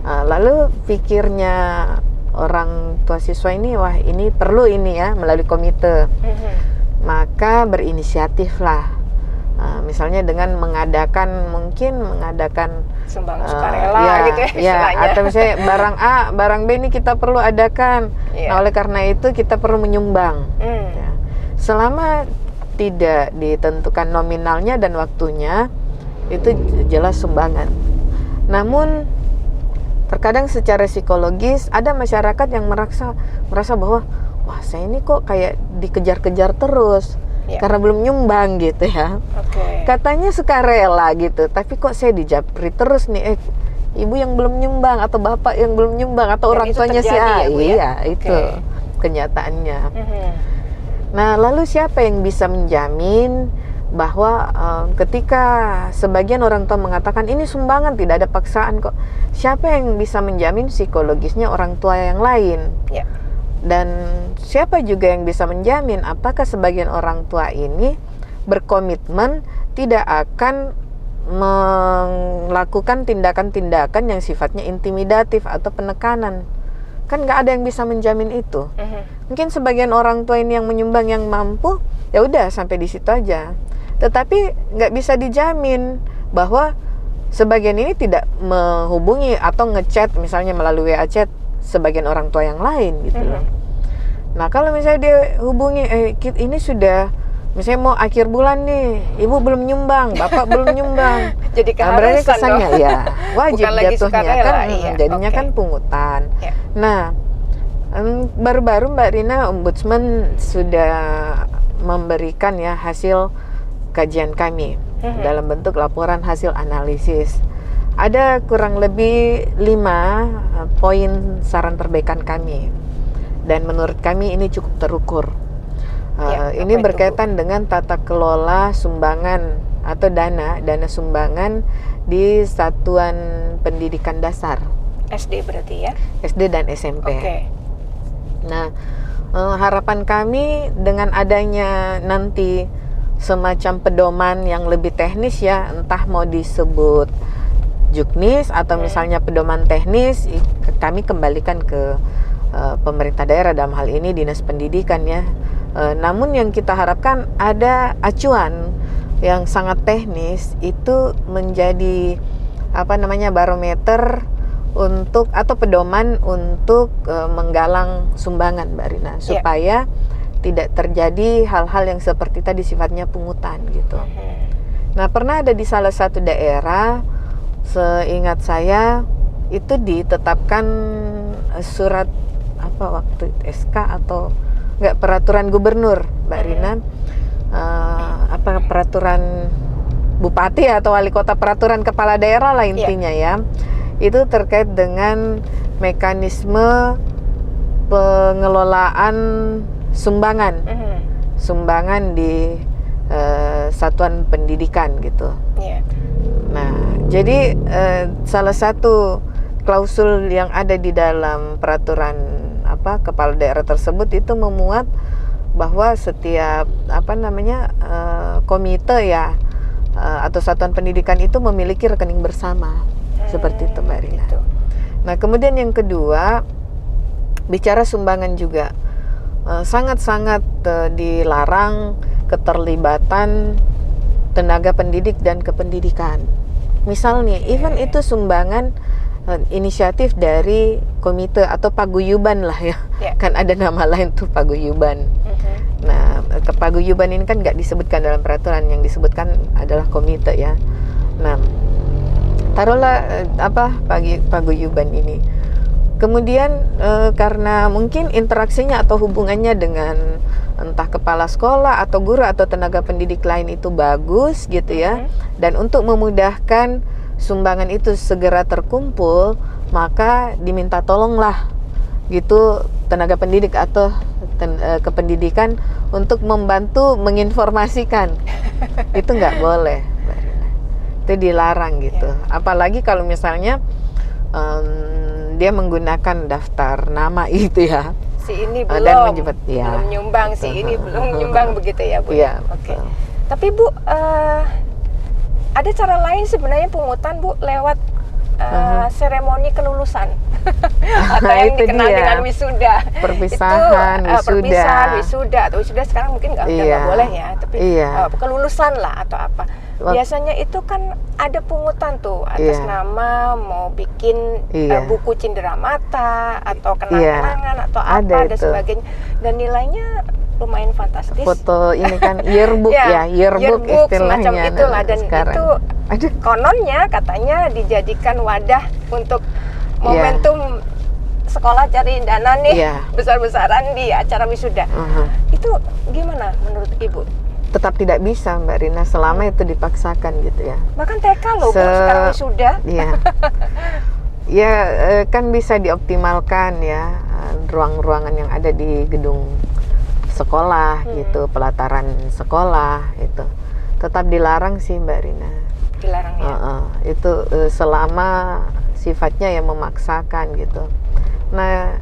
[SPEAKER 2] Lalu pikirnya orang tua siswa ini, wah ini perlu ini ya melalui komite. Maka berinisiatiflah, misalnya dengan mengadakan
[SPEAKER 1] sumbangan sukarela gitu ya,
[SPEAKER 2] atau misalnya barang A, barang B ini kita perlu adakan. Nah oleh karena itu kita perlu menyumbang. selama tidak ditentukan nominalnya dan waktunya, itu jelas sumbangan. Namun terkadang secara psikologis ada masyarakat yang merasa bahwa wah, saya ini kok kayak dikejar-kejar terus karena belum nyumbang gitu ya. Katanya sukarela gitu, tapi kok saya dijapri terus nih, ibu yang belum nyumbang atau bapak yang belum nyumbang atau orang tuanya si A. Iya, itu kenyataannya. Nah, lalu siapa yang bisa menjamin bahwa ketika sebagian orang tua mengatakan ini sumbangan, tidak ada paksaan kok, siapa yang bisa menjamin psikologisnya orang tua yang lain? Dan siapa juga yang bisa menjamin apakah sebagian orang tua ini berkomitmen tidak akan melakukan tindakan-tindakan yang sifatnya intimidatif atau penekanan? Kan nggak ada yang bisa menjamin itu. Mungkin sebagian orang tua ini yang menyumbang, yang mampu, ya udah sampai di situ aja. Tetapi nggak bisa dijamin bahwa sebagian ini tidak menghubungi atau ngechat misalnya melalui WA chat sebagian orang tua yang lain gitu loh. Nah, kalau misalnya dia hubungi, ini sudah misalnya mau akhir bulan nih, ibu belum nyumbang, bapak belum nyumbang.
[SPEAKER 1] Jadi
[SPEAKER 2] berarti kesannya ya wajib jatuhnya kan, jadinya kan pungutan. Nah, baru-baru Mbak Rina, Ombudsman sudah memberikan ya hasil kajian kami dalam bentuk laporan hasil analisis. Ada kurang lebih 5 poin saran perbaikan kami, dan menurut kami ini cukup terukur. Ini berkaitan dengan tata kelola sumbangan atau dana sumbangan di satuan pendidikan dasar.
[SPEAKER 1] SD berarti ya?
[SPEAKER 2] SD dan SMP. Nah, harapan kami dengan adanya nanti semacam pedoman yang lebih teknis ya, entah mau disebut juknis atau misalnya pedoman teknis, kami kembalikan ke pemerintah daerah, dalam hal ini Dinas Pendidikan ya. Namun yang kita harapkan ada acuan yang sangat teknis, itu menjadi barometer untuk atau pedoman untuk menggalang sumbangan, Mbak Rina, supaya tidak terjadi hal-hal yang seperti tadi sifatnya pungutan gitu. Nah, pernah ada di salah satu daerah, seingat saya itu ditetapkan surat waktu SK atau enggak, peraturan gubernur, Mbak Rina, peraturan bupati atau wali kota, peraturan kepala daerah lah intinya ya. Itu terkait dengan mekanisme pengelolaan sumbangan di satuan pendidikan gitu. Nah, jadi salah satu klausul yang ada di dalam peraturan kepala daerah tersebut itu memuat bahwa setiap komite ya atau satuan pendidikan itu memiliki rekening bersama. Seperti itu, Mbak Rina. Nah, kemudian yang kedua, bicara sumbangan juga sangat-sangat dilarang keterlibatan tenaga pendidik dan kependidikan. Misal nih, even itu sumbangan inisiatif dari komite atau paguyuban lah ya. Kan ada nama lain tuh, paguyuban. Nah, paguyuban ini kan nggak disebutkan dalam peraturan, yang disebutkan adalah komite ya. Nah, taruhlah paguyuban ini. Kemudian karena mungkin interaksinya atau hubungannya dengan entah kepala sekolah atau guru atau tenaga pendidik lain itu bagus gitu ya. Dan untuk memudahkan sumbangan itu segera terkumpul, maka diminta tolonglah gitu tenaga pendidik atau kependidikan untuk membantu menginformasikan. Itu nggak boleh, Mbak Rina. Itu dilarang gitu. Apalagi kalau misalnya dia menggunakan daftar nama itu ya.
[SPEAKER 1] Si ini
[SPEAKER 2] belum
[SPEAKER 1] nyumbang, si ini belum nyumbang begitu ya, Bu.
[SPEAKER 2] Iya.
[SPEAKER 1] Tapi Bu, ada cara lain sebenarnya pungutan, Bu, lewat seremoni kelulusan atau yang dikenal dengan wisuda.
[SPEAKER 2] Perpisahan,
[SPEAKER 1] wisuda atau wisuda sekarang mungkin nggak boleh ya, tapi kelulusan lah atau apa. Biasanya itu kan ada pungutan tuh atas nama mau bikin buku cindera mata atau kenang-kenangan atau apa dan sebagainya, dan nilainya lumayan fantastis.
[SPEAKER 2] Foto ini kan yearbook ya, yearbook
[SPEAKER 1] semacam
[SPEAKER 2] istilahnya
[SPEAKER 1] itulah, dan
[SPEAKER 2] sekarang.
[SPEAKER 1] itu
[SPEAKER 2] Aduh.
[SPEAKER 1] kononnya katanya dijadikan wadah untuk momentum sekolah cari dana nih besar-besaran di acara wisuda. Itu gimana menurut Ibu?
[SPEAKER 2] Tetap tidak bisa Mbak Rina selama itu dipaksakan gitu ya.
[SPEAKER 1] Bahkan TK loh Bu, sekarang wisuda.
[SPEAKER 2] Iya. Ya kan bisa dioptimalkan ya ruang-ruangan yang ada di gedung sekolah gitu, pelataran sekolah itu. Tetap dilarang sih Mbak Rina.
[SPEAKER 1] Dilarang ya.
[SPEAKER 2] Itu selama sifatnya yang memaksakan gitu. Nah,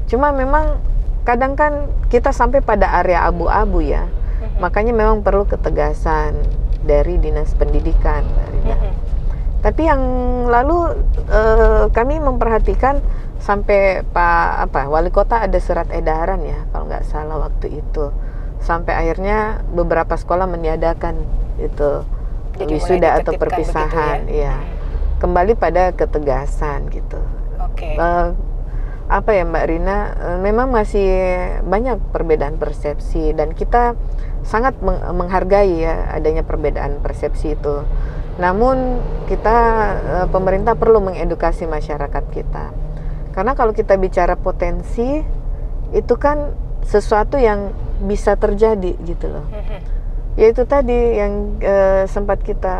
[SPEAKER 2] cuma memang kadang kan kita sampai pada area abu-abu ya. Makanya memang perlu ketegasan dari Dinas Pendidikan, Mbak Rina. Tapi yang lalu kami memperhatikan sampai Wali Kota ada surat edaran ya, kalau nggak salah waktu itu. Sampai akhirnya beberapa sekolah meniadakan itu wisuda atau perpisahan, ya. Kembali pada ketegasan gitu.
[SPEAKER 1] Oke.
[SPEAKER 2] Apa ya Mbak Rina, memang masih banyak perbedaan persepsi dan kita sangat menghargai ya adanya perbedaan persepsi itu. Namun kita pemerintah perlu mengedukasi masyarakat kita. Karena kalau kita bicara potensi itu kan sesuatu yang bisa terjadi gitu loh. Yaitu tadi yang sempat kita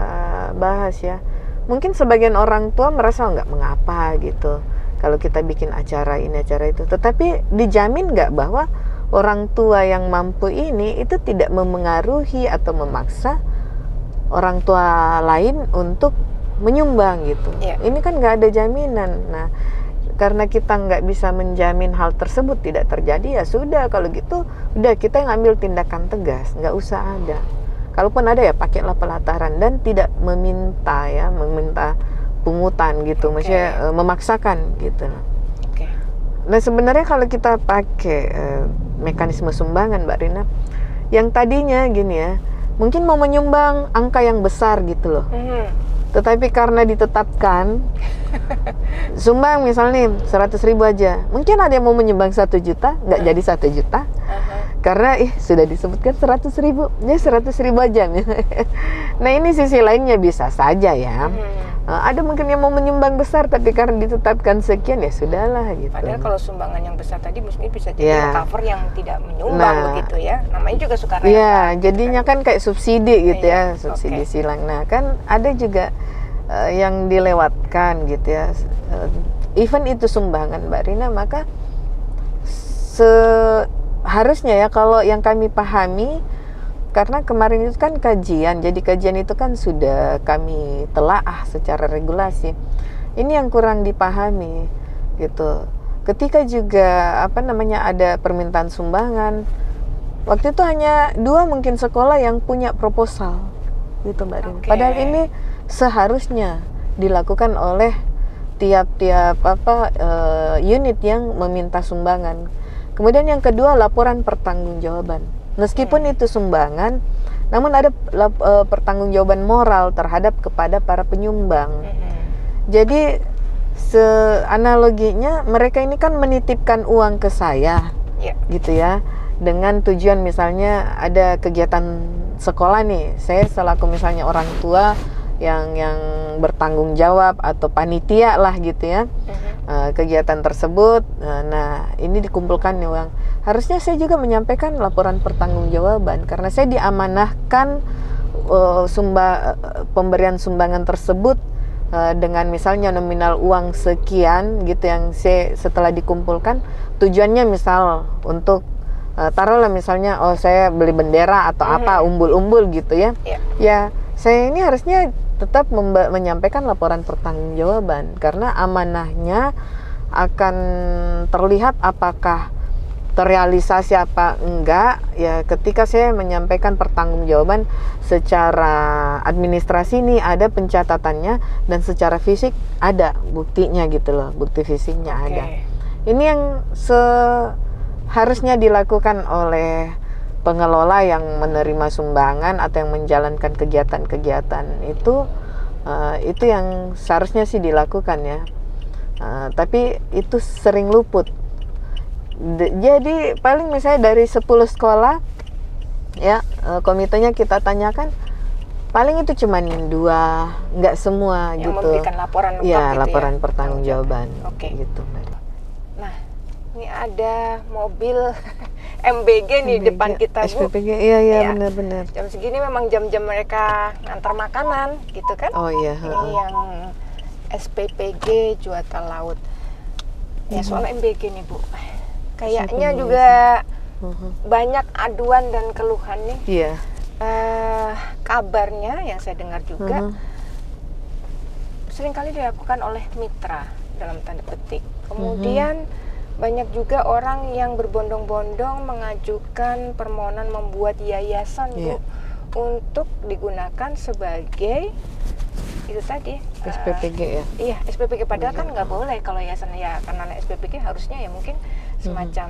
[SPEAKER 2] bahas ya. Mungkin sebagian orang tua merasa nggak mengapa gitu kalau kita bikin acara ini acara itu. Tetapi dijamin nggak bahwa orang tua yang mampu ini itu tidak memengaruhi atau memaksa orang tua lain untuk menyumbang gitu. Ini kan nggak ada jaminan. Nah, karena kita nggak bisa menjamin hal tersebut tidak terjadi, ya sudah kalau gitu, udah kita yang ambil tindakan tegas, nggak usah ada. Kalaupun ada ya pakailah pelataran dan tidak meminta pungutan gitu, maksudnya memaksakan gitu. Nah sebenarnya kalau kita pakai mekanisme sumbangan Mbak Rina, yang tadinya gini ya, mungkin mau menyumbang angka yang besar gitu loh. Tetapi karena ditetapkan sumbang misalnya 100.000 aja, mungkin ada yang mau menyumbang 1 juta, nggak jadi 1 juta. Karena sudah disebutkan 100.000, ya 100.000 aja. Nah ini sisi lainnya bisa saja ya. Ada mungkin yang mau menyumbang besar, tapi karena ditetapkan sekian ya sudahlah gitu.
[SPEAKER 1] Padahal kalau sumbangan yang besar tadi mungkin bisa jadi cover yang tidak menyumbang begitu ya. Namanya juga sukarela.
[SPEAKER 2] Iya, jadinya kan kayak subsidi gitu ya, subsidi silang. Nah kan ada juga yang dilewatkan gitu ya. Even itu sumbangan Mbak Rina, maka harusnya ya kalau yang kami pahami, karena kemarin itu kan kajian, jadi kajian itu kan sudah kami telaah secara regulasi. Ini yang kurang dipahami gitu. Ketika juga ada permintaan sumbangan, waktu itu hanya 2 mungkin sekolah yang punya proposal gitu Mbak Rin. Padahal ini seharusnya dilakukan oleh tiap-tiap unit yang meminta sumbangan. Kemudian yang kedua, laporan pertanggungjawaban. Meskipun itu sumbangan, namun ada pertanggungjawaban moral terhadap kepada para penyumbang. Jadi analoginya mereka ini kan menitipkan uang ke saya, gitu ya, dengan tujuan misalnya ada kegiatan sekolah nih, saya selaku misalnya orang tua yang bertanggung jawab atau panitia lah gitu ya, kegiatan tersebut. Nah ini dikumpulkan nih uang, harusnya saya juga menyampaikan laporan pertanggungjawaban karena saya diamanahkan pemberian sumbangan tersebut dengan misalnya nominal uang sekian gitu, yang saya setelah dikumpulkan tujuannya misal untuk taruhlah misalnya saya beli bendera atau apa umbul-umbul gitu ya. Ya saya ini harusnya tetap menyampaikan laporan pertanggungjawaban karena amanahnya akan terlihat apakah terrealisasi apa enggak ya ketika saya menyampaikan pertanggungjawaban secara administrasi ini ada pencatatannya dan secara fisik ada buktinya gitu loh, bukti fisiknya ada. Ini yang harusnya dilakukan oleh pengelola yang menerima sumbangan atau yang menjalankan kegiatan-kegiatan itu yang seharusnya sih dilakukan ya. Tapi itu sering luput. Jadi paling misalnya dari 10 sekolah ya, komitenya kita tanyakan, paling itu cuman 2, nggak semua
[SPEAKER 1] yang
[SPEAKER 2] gitu.
[SPEAKER 1] memberikan laporan lengkap
[SPEAKER 2] Ya,
[SPEAKER 1] gitu
[SPEAKER 2] laporan
[SPEAKER 1] ya.
[SPEAKER 2] pertanggungjawaban.
[SPEAKER 1] Oke.
[SPEAKER 2] Gitu.
[SPEAKER 1] Nah, ini ada mobil MBG nih depan kita, Bu.
[SPEAKER 2] SPPG, iya
[SPEAKER 1] Iya.
[SPEAKER 2] benar-benar.
[SPEAKER 1] Jam segini memang jam-jam mereka ngantar makanan, gitu kan?
[SPEAKER 2] Oh iya.
[SPEAKER 1] Ini yang SPPG Juwata Laut. Ya, soal MBG nih, Bu. Kayaknya
[SPEAKER 2] SPPG.
[SPEAKER 1] juga banyak aduan dan keluhan nih.
[SPEAKER 2] Iya.
[SPEAKER 1] Kabarnya yang saya dengar juga seringkali dilakukan oleh mitra dalam tanda petik. Kemudian banyak juga orang yang berbondong-bondong mengajukan permohonan membuat yayasan, Bu, untuk digunakan sebagai itu tadi
[SPEAKER 2] SPPG ya.
[SPEAKER 1] Iya, SPPG padahal kan nggak boleh kalau yayasan, ya karena SPPG harusnya ya mungkin semacam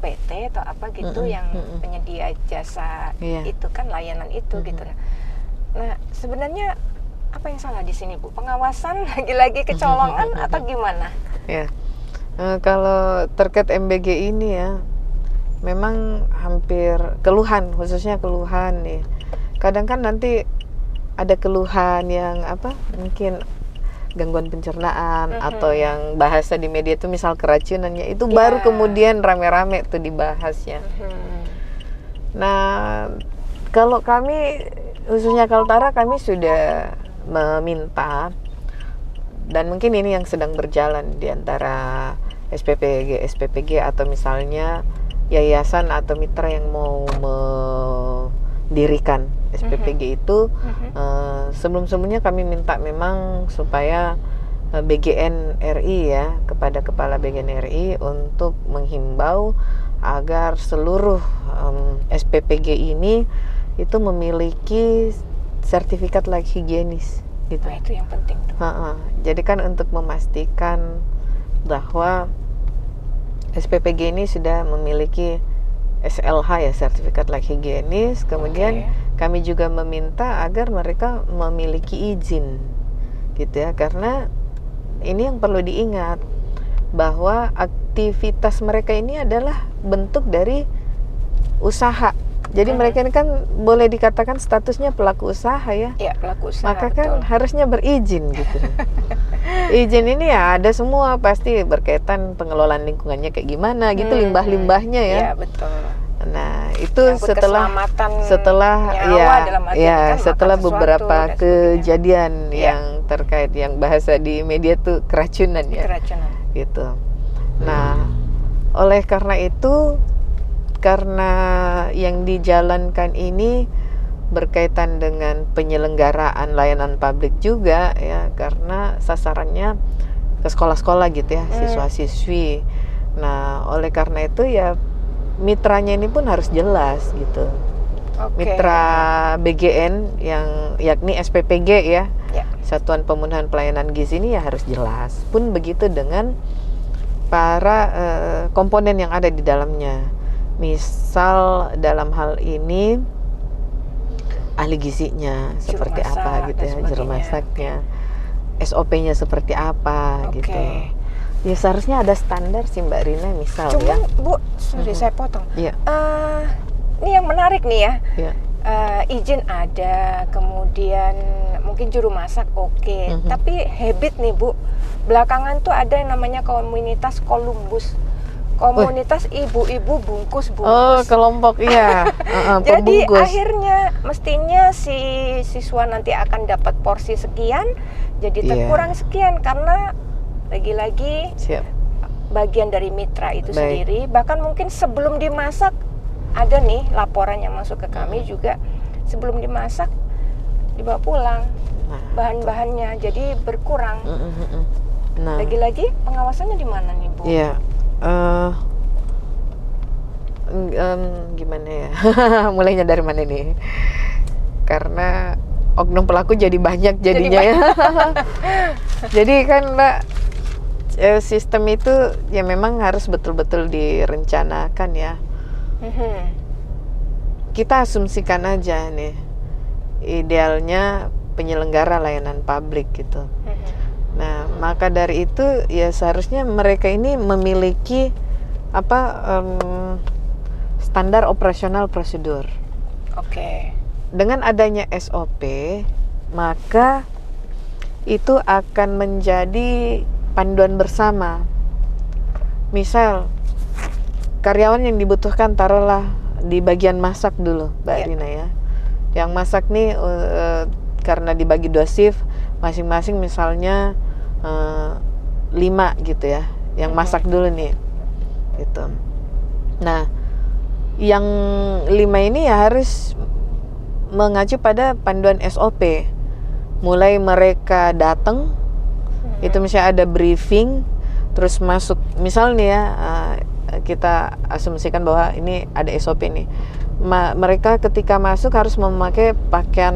[SPEAKER 1] PT atau apa gitu yang penyedia jasa itu kan, layanan itu gitu. Nah, sebenarnya apa yang salah di sini, Bu? Pengawasan lagi-lagi kecolongan atau gimana?
[SPEAKER 2] Ya. Kalau terkait MBG ini ya, memang hampir keluhan, khususnya keluhan nih. Kadang kan nanti ada keluhan yang apa? Mungkin gangguan pencernaan atau yang bahasa di media itu misal keracunannya, itu baru kemudian rame-rame tuh dibahasnya. Nah, kalau kami khususnya Kaltara, kami sudah meminta, dan mungkin ini yang sedang berjalan di antara SPPG atau misalnya yayasan atau mitra yang mau mendirikan SPPG itu, sebelum-sebelumnya kami minta memang supaya BGN RI ya, kepada Kepala BGN RI untuk menghimbau agar seluruh SPPG ini itu memiliki sertifikat layak higienis gitu.
[SPEAKER 1] Nah, itu yang penting tuh.
[SPEAKER 2] Jadi kan untuk memastikan bahwa SPPG ini sudah memiliki SLH ya, sertifikat layak higienis. Kemudian kami juga meminta agar mereka memiliki izin gitu ya, karena ini yang perlu diingat bahwa aktivitas mereka ini adalah bentuk dari usaha. Jadi mereka ini kan boleh dikatakan statusnya pelaku usaha ya.
[SPEAKER 1] Iya, pelaku usaha.
[SPEAKER 2] Maka kan harusnya berizin gitu. Izin ini ya ada semua, pasti berkaitan pengelolaan lingkungannya kayak gimana gitu, limbah-limbahnya ya.
[SPEAKER 1] Iya, betul.
[SPEAKER 2] Nah, itu setelah
[SPEAKER 1] kan
[SPEAKER 2] setelah beberapa kejadian
[SPEAKER 1] ya,
[SPEAKER 2] yang terkait yang bahasa di media tuh keracunan ya.
[SPEAKER 1] Keracunan.
[SPEAKER 2] Gitu. Nah, oleh karena itu, karena yang dijalankan ini berkaitan dengan penyelenggaraan layanan publik juga ya, karena sasarannya ke sekolah-sekolah gitu ya, siswa-siswi. Nah, oleh karena itu ya mitranya ini pun harus jelas gitu. Mitra BGN yang yakni SPPG ya, Satuan Pemenuhan Pelayanan Gizi ini ya harus jelas. Pun begitu dengan para komponen yang ada di dalamnya. Misal dalam hal ini ahli gizinya seperti apa gitu ya, juru masaknya, SOP-nya seperti apa gitu. Ya seharusnya ada standar sih Mbak Rina, misal.
[SPEAKER 1] Cuman Bu, sorry saya potong.
[SPEAKER 2] Iya.
[SPEAKER 1] Ini yang menarik nih ya.
[SPEAKER 2] Iya.
[SPEAKER 1] Izin ada, kemudian mungkin juru masak tapi habit nih Bu, belakangan tuh ada yang namanya komunitas Columbus. Komunitas ibu-ibu bungkus.
[SPEAKER 2] Oh, kelompok iya.
[SPEAKER 1] Jadi akhirnya mestinya si siswa nanti akan dapat porsi sekian, jadi terkurang sekian karena lagi-lagi bagian dari mitra itu sendiri. Bahkan mungkin sebelum dimasak ada nih laporan yang masuk ke kami juga, sebelum dimasak dibawa pulang bahan-bahannya, jadi berkurang. Nah, lagi-lagi pengawasannya di mana nih Bu?
[SPEAKER 2] Iya. Gimana ya? Mulainya dari mana nih? Karena oknum pelaku jadi banyak jadinya ya. Jadi kan Mbak, sistem itu ya memang harus betul-betul direncanakan ya. Kita asumsikan aja nih, idealnya penyelenggara layanan publik gitu. Nah, maka dari itu ya seharusnya mereka ini memiliki standar operasional prosedur.
[SPEAKER 1] Oke.
[SPEAKER 2] Dengan adanya SOP, maka itu akan menjadi panduan bersama. Misal, karyawan yang dibutuhkan taruhlah di bagian masak dulu, Mbak Rina ya. Yang masak nih karena dibagi 2 shift, masing-masing misalnya 5 gitu ya. Yang masak dulu nih, gitu. Nah, yang 5 ini ya harus mengacu pada panduan SOP. Mulai mereka datang, itu misalnya ada briefing, terus masuk. Misalnya ya, kita asumsikan bahwa ini ada SOP nih. Mereka ketika masuk harus memakai pakaian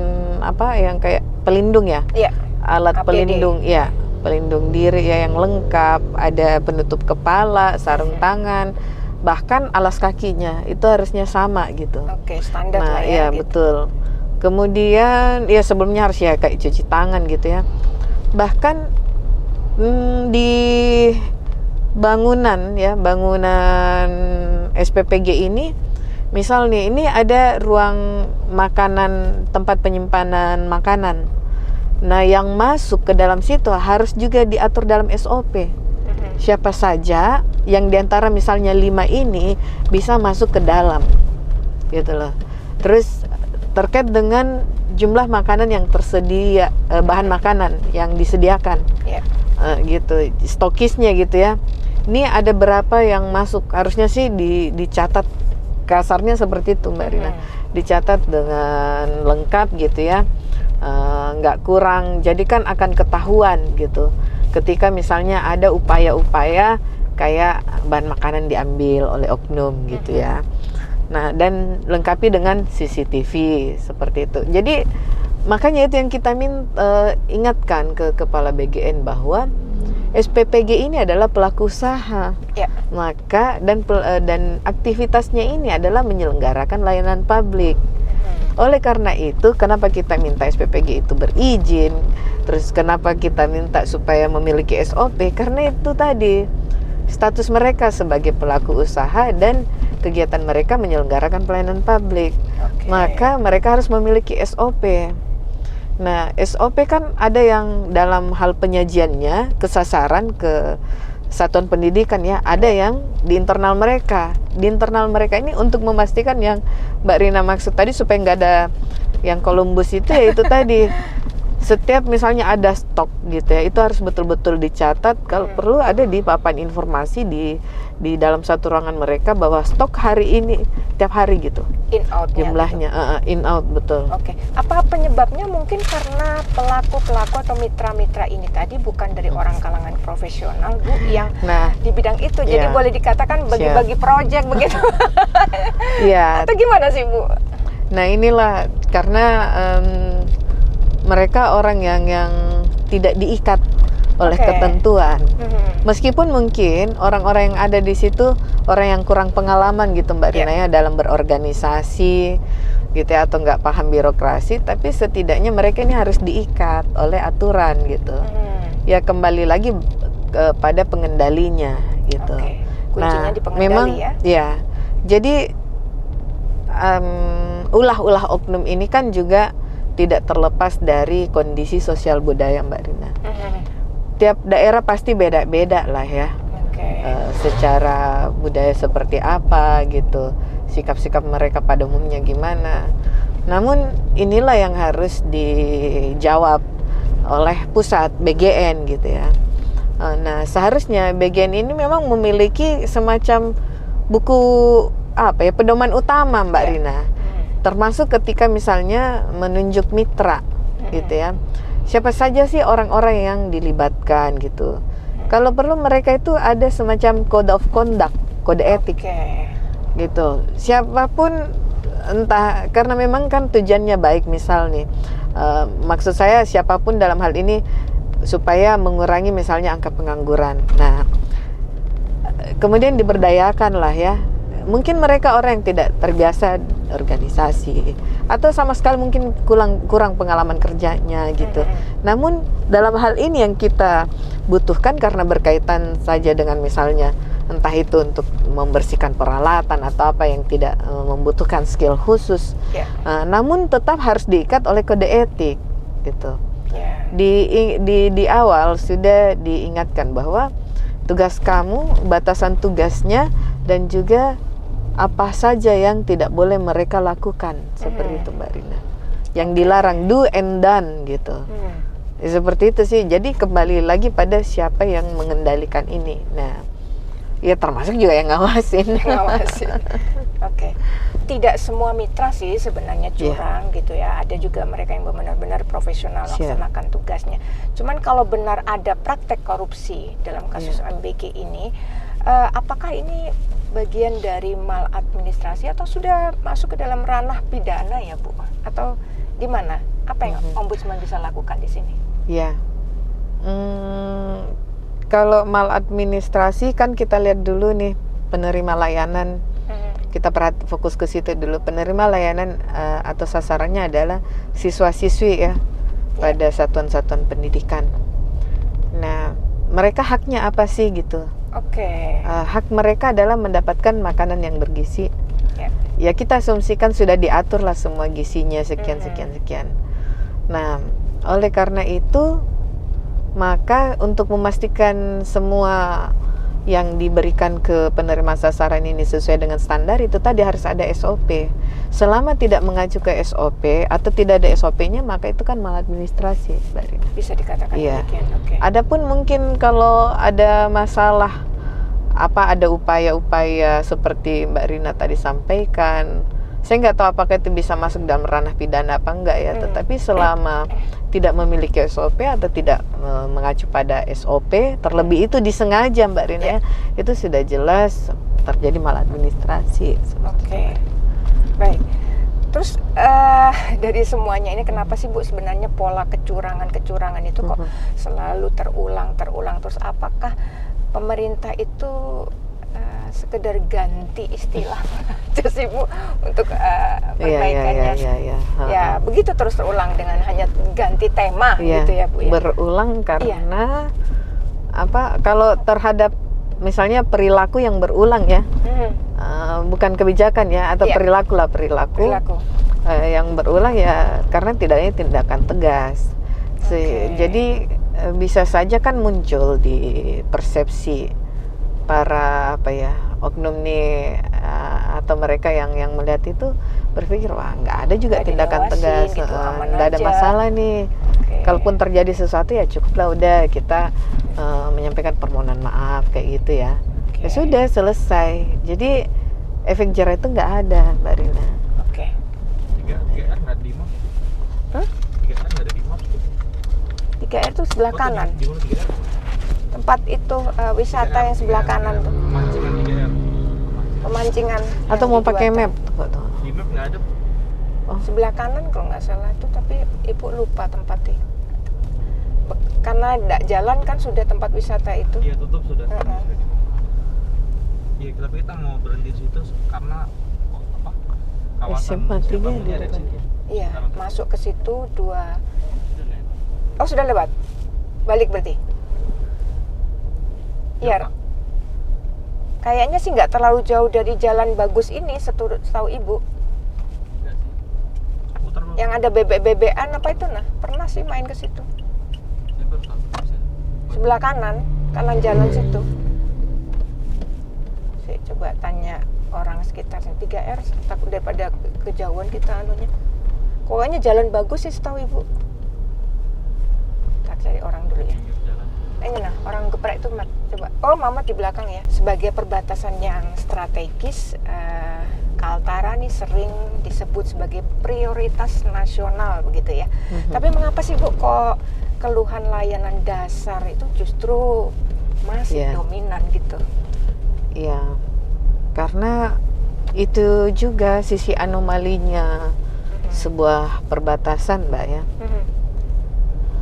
[SPEAKER 2] yang kayak pelindung ya.
[SPEAKER 1] Iya.
[SPEAKER 2] Alat
[SPEAKER 1] APD.
[SPEAKER 2] pelindung, ya. Pelindung diri ya yang lengkap, ada penutup kepala, sarung tangan, bahkan alas kakinya itu harusnya sama gitu.
[SPEAKER 1] Oke, standar
[SPEAKER 2] Nah,
[SPEAKER 1] lah ya.
[SPEAKER 2] iya betul. Kemudian ya sebelumnya harus ya kayak cuci tangan gitu ya. Bahkan di bangunan SPPG ini, misal nih ini ada ruang makanan, tempat penyimpanan makanan. Nah, yang masuk ke dalam situ harus juga diatur dalam SOP. Siapa saja yang diantara misalnya 5 ini bisa masuk ke dalam, gitu loh. Terus terkait dengan jumlah makanan yang tersedia, bahan makanan yang disediakan, gitu, stokisnya gitu ya. Ini ada berapa yang masuk, harusnya sih dicatat, kasarnya seperti itu Mbak Rina. Dicatat dengan lengkap gitu ya. Nggak kurang, jadi kan akan ketahuan gitu ketika misalnya ada upaya-upaya kayak bahan makanan diambil oleh oknum gitu ya. Nah, dan lengkapi dengan CCTV seperti itu. Jadi makanya itu yang kita ingatkan ke kepala BGN bahwa SPPG ini adalah pelaku usaha. Maka dan aktivitasnya ini adalah menyelenggarakan layanan publik. Oleh karena itu, kenapa kita minta SPPG itu berizin, terus kenapa kita minta supaya memiliki SOP, karena itu tadi, status mereka sebagai pelaku usaha dan kegiatan mereka menyelenggarakan pelayanan publik. Maka mereka harus memiliki SOP. Nah, SOP kan ada yang dalam hal penyajiannya, kesasaran ke satuan pendidikan ya, ada yang di internal mereka. Di internal mereka ini untuk memastikan yang Mbak Rina maksud tadi supaya nggak ada yang Columbus itu ya itu tadi. Setiap misalnya ada stok gitu ya, itu harus betul-betul dicatat. Kalau perlu ada di papan informasi di dalam satu ruangan mereka bahwa stok hari ini tiap hari gitu.
[SPEAKER 1] In out
[SPEAKER 2] jumlahnya gitu. In out betul.
[SPEAKER 1] Oke. Apa penyebabnya? Mungkin karena pelaku-pelaku atau mitra-mitra ini tadi bukan dari orang kalangan profesional, Bu, yang di bidang itu. Jadi boleh dikatakan bagi-bagi proyek begitu. Iya. Atau gimana sih, Bu?
[SPEAKER 2] Nah, inilah karena mereka orang yang tidak diikat oleh ketentuan. Meskipun mungkin orang-orang yang ada di situ orang yang kurang pengalaman gitu Mbak Rina ya dalam berorganisasi gitu ya, atau nggak paham birokrasi, tapi setidaknya mereka ini harus diikat oleh aturan gitu. Ya kembali lagi pada pengendalinya gitu.
[SPEAKER 1] Kuncinya di pengendali
[SPEAKER 2] memang
[SPEAKER 1] ya.
[SPEAKER 2] Jadi ulah-ulah oknum ini kan juga tidak terlepas dari kondisi sosial budaya Mbak Rina. Tiap daerah pasti beda-beda lah ya. Secara budaya seperti apa gitu, sikap-sikap mereka pada umumnya gimana. Namun inilah yang harus dijawab oleh pusat BGN gitu ya. Nah, seharusnya BGN ini memang memiliki semacam buku pedoman utama Mbak Rina. Termasuk ketika misalnya menunjuk mitra gitu ya. Siapa saja sih orang-orang yang dilibatkan gitu. Kalau perlu mereka itu ada semacam code of conduct, kode etik gitu. Siapapun, entah, karena memang kan tujuannya baik misal nih. Maksud saya siapapun dalam hal ini supaya mengurangi misalnya angka pengangguran. Nah, kemudian diberdayakan lah ya. Mungkin mereka orang yang tidak terbiasa organisasi atau sama sekali mungkin kurang pengalaman kerjanya gitu. Namun dalam hal ini yang kita butuhkan karena berkaitan saja dengan misalnya entah itu untuk membersihkan peralatan atau apa yang tidak membutuhkan skill khusus. Namun tetap harus diikat oleh kode etik gitu. Di awal sudah diingatkan bahwa tugas kamu, batasan tugasnya, dan juga apa saja yang tidak boleh mereka lakukan, seperti itu Mbak Rina. Yang dilarang, do and done gitu. Seperti itu sih. Jadi kembali lagi pada siapa yang mengendalikan ini. Nah, ya termasuk juga yang ngawasin.
[SPEAKER 1] Oke. Tidak semua mitra sih sebenarnya curang gitu ya. Ada juga mereka yang benar-benar profesional melaksanakan tugasnya. Cuman kalau benar ada praktek korupsi dalam kasus MBK ini, apakah ini bagian dari maladministrasi atau sudah masuk ke dalam ranah pidana ya Bu? Atau gimana? Apa yang Ombudsman bisa lakukan di sini?
[SPEAKER 2] Ya. Kalau maladministrasi kan kita lihat dulu nih penerima layanan. Kita fokus ke situ dulu. Penerima layanan atau sasarannya adalah siswa-siswi ya pada satuan-satuan pendidikan. Nah, mereka haknya apa sih gitu? Hak mereka adalah mendapatkan makanan yang bergizi. Ya kita asumsikan sudah diatur lah semua gizinya sekian. Nah, oleh karena itu maka untuk memastikan semua yang diberikan ke penerima sasaran ini sesuai dengan standar, itu tadi harus ada SOP. Selama tidak mengacu ke SOP atau tidak ada SOP-nya, maka itu kan maladministrasi, Mbak Rina.
[SPEAKER 1] Bisa dikatakan demikian.
[SPEAKER 2] Adapun mungkin kalau ada masalah, ada upaya-upaya seperti Mbak Rina tadi sampaikan, saya nggak tahu apakah itu bisa masuk dalam ranah pidana apa enggak ya. Tetapi selama tidak memiliki SOP atau tidak mengacu pada SOP, terlebih itu disengaja Mbak Rina, itu sudah jelas terjadi maladministrasi.
[SPEAKER 1] Baik. Terus dari semuanya ini kenapa sih Bu sebenarnya pola kecurangan itu kok selalu terulang terus? Apakah pemerintah itu sekedar ganti istilah aja sih Bu untuk perbaikannya? Ya begitu terus terulang dengan hanya ganti tema gitu ya Bu ya.
[SPEAKER 2] Berulang karena kalau terhadap misalnya perilaku yang berulang ya, bukan kebijakan ya, atau perilaku yang berulang ya, karena tidak ada tindakan tegas. Jadi bisa saja kan muncul di persepsi para oknum nih atau mereka yang melihat itu berpikir wah nggak ada juga tindakan tegas,
[SPEAKER 1] gitu,
[SPEAKER 2] nggak ada masalah nih. Kalaupun terjadi sesuatu ya cukuplah udah kita menyampaikan permohonan maaf kayak gitu ya. Ya sudah selesai. Jadi efek jerah itu nggak ada, Mbak Rina.
[SPEAKER 3] 3R nggak ada di map. 3R nggak ada di map.
[SPEAKER 1] 3R itu sebelah kanan. Tempat itu wisata yang sebelah kanan tuh. Pemancingan.
[SPEAKER 2] Atau mau pakai map tuh?
[SPEAKER 3] Di map nggak ada.
[SPEAKER 1] Sebelah kanan kalau nggak salah itu, tapi Ibu lupa tempatnya. Karena jalan kan sudah tempat wisata itu.
[SPEAKER 3] Iya tutup sudah. Iya tapi kita mau berhenti di situ karena kawasan
[SPEAKER 2] simpatinya
[SPEAKER 3] ada di situ.
[SPEAKER 1] Iya, masuk ke situ 2. Oh sudah lewat. Balik berarti. Iya. Kayaknya sih nggak terlalu jauh dari jalan bagus ini, setahu Ibu. Yang ada bebek-bebekan apa itu pernah sih main ke situ. Sebelah kanan jalan situ. Saya coba tanya orang sekitar 3R, takut daripada kejauhan kita anunya. Pokoknya jalan bagus sih setahu Ibu. Kita cari orang dulu ya. Orang geprek itu coba. Oh, Mama di belakang ya. Sebagai perbatasan yang strategis, Kaltara nih sering disebut sebagai prioritas nasional begitu ya. Tapi mengapa sih Bu kok keluhan layanan dasar itu justru masih dominan gitu?
[SPEAKER 2] Iya. Karena itu juga sisi anomalinya sebuah perbatasan, Mbak ya.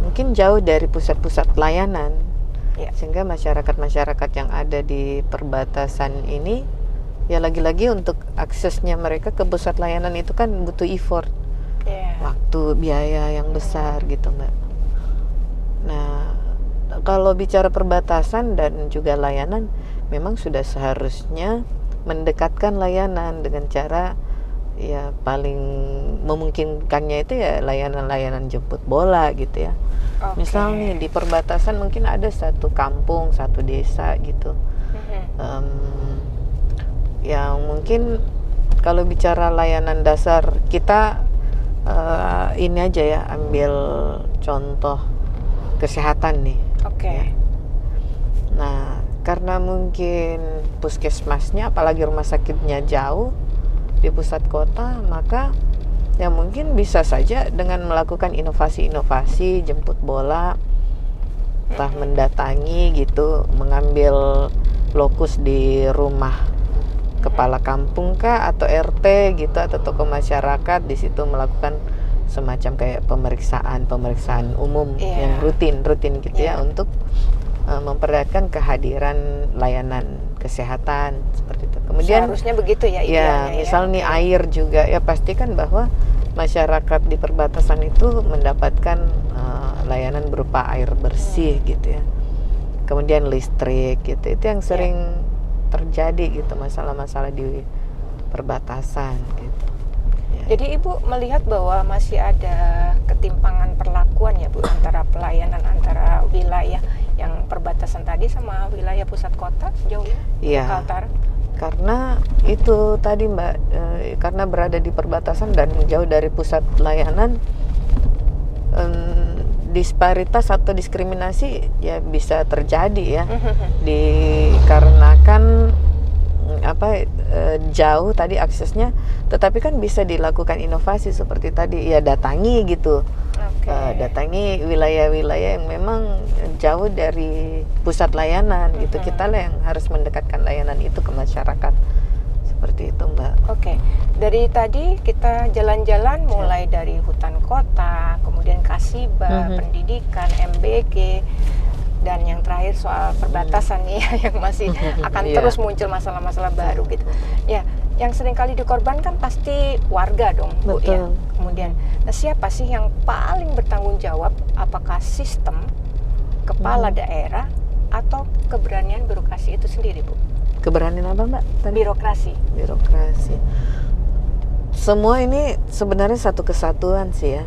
[SPEAKER 2] Mungkin jauh dari pusat-pusat layanan, sehingga masyarakat-masyarakat yang ada di perbatasan ini, ya lagi-lagi untuk aksesnya mereka ke pusat layanan itu kan butuh effort, waktu, biaya yang besar gitu Mbak. Nah, kalau bicara perbatasan dan juga layanan, memang sudah seharusnya mendekatkan layanan dengan cara ya paling memungkinkannya itu ya layanan-layanan jemput bola gitu ya.
[SPEAKER 1] Oke.
[SPEAKER 2] Misalnya di perbatasan mungkin ada satu kampung, satu desa gitu. Yang mungkin kalau bicara layanan dasar kita ini aja ya, ambil contoh kesehatan nih.
[SPEAKER 1] Oke.
[SPEAKER 2] Nah, karena mungkin puskesmasnya apalagi rumah sakitnya jauh di pusat kota, maka ya mungkin bisa saja dengan melakukan inovasi-inovasi jemput bola, entah mendatangi gitu, mengambil lokus di rumah kepala kampung kah atau RT gitu atau tokoh masyarakat, di situ melakukan semacam kayak pemeriksaan umum yang rutin gitu ya, untuk memperlihatkan kehadiran layanan kesehatan seperti itu. Kemudian
[SPEAKER 1] seharusnya begitu ya idealnya,
[SPEAKER 2] misal nih air juga ya, pastikan bahwa masyarakat di perbatasan itu mendapatkan layanan berupa air bersih gitu ya. Kemudian listrik gitu, itu yang sering terjadi gitu, masalah-masalah di perbatasan gitu.
[SPEAKER 1] Jadi Ibu melihat bahwa masih ada ketimpangan perlakuan ya Bu, antara pelayanan antara wilayah yang perbatasan tadi sama wilayah pusat kota sejauh ini?
[SPEAKER 2] Iya.
[SPEAKER 1] Kaltara.
[SPEAKER 2] Karena itu tadi Mbak, karena berada di perbatasan dan jauh dari pusat layanan, disparitas atau diskriminasi ya bisa terjadi ya, dikarenakan jauh tadi aksesnya, tetapi kan bisa dilakukan inovasi seperti tadi ya, datangi gitu. Datangi wilayah-wilayah yang memang jauh dari pusat layanan gitu. Kita lah yang harus mendekatkan layanan itu ke masyarakat. Seperti itu Mbak.
[SPEAKER 1] Oke, dari tadi kita jalan-jalan mulai dari hutan kota, kemudian Kasiba, pendidikan, MBG, dan yang terakhir soal perbatasan nih yang masih akan terus muncul masalah-masalah baru gitu. Ya, yang sering kali dikorbankan pasti warga dong Bu.
[SPEAKER 2] Betul.
[SPEAKER 1] Ya. Kemudian, nah siapa sih yang paling bertanggung jawab? Apakah sistem, kepala daerah, atau keberanian birokrasi itu sendiri Bu?
[SPEAKER 2] Keberanian apa Mbak?
[SPEAKER 1] Birokrasi.
[SPEAKER 2] Semua ini sebenarnya satu kesatuan sih ya.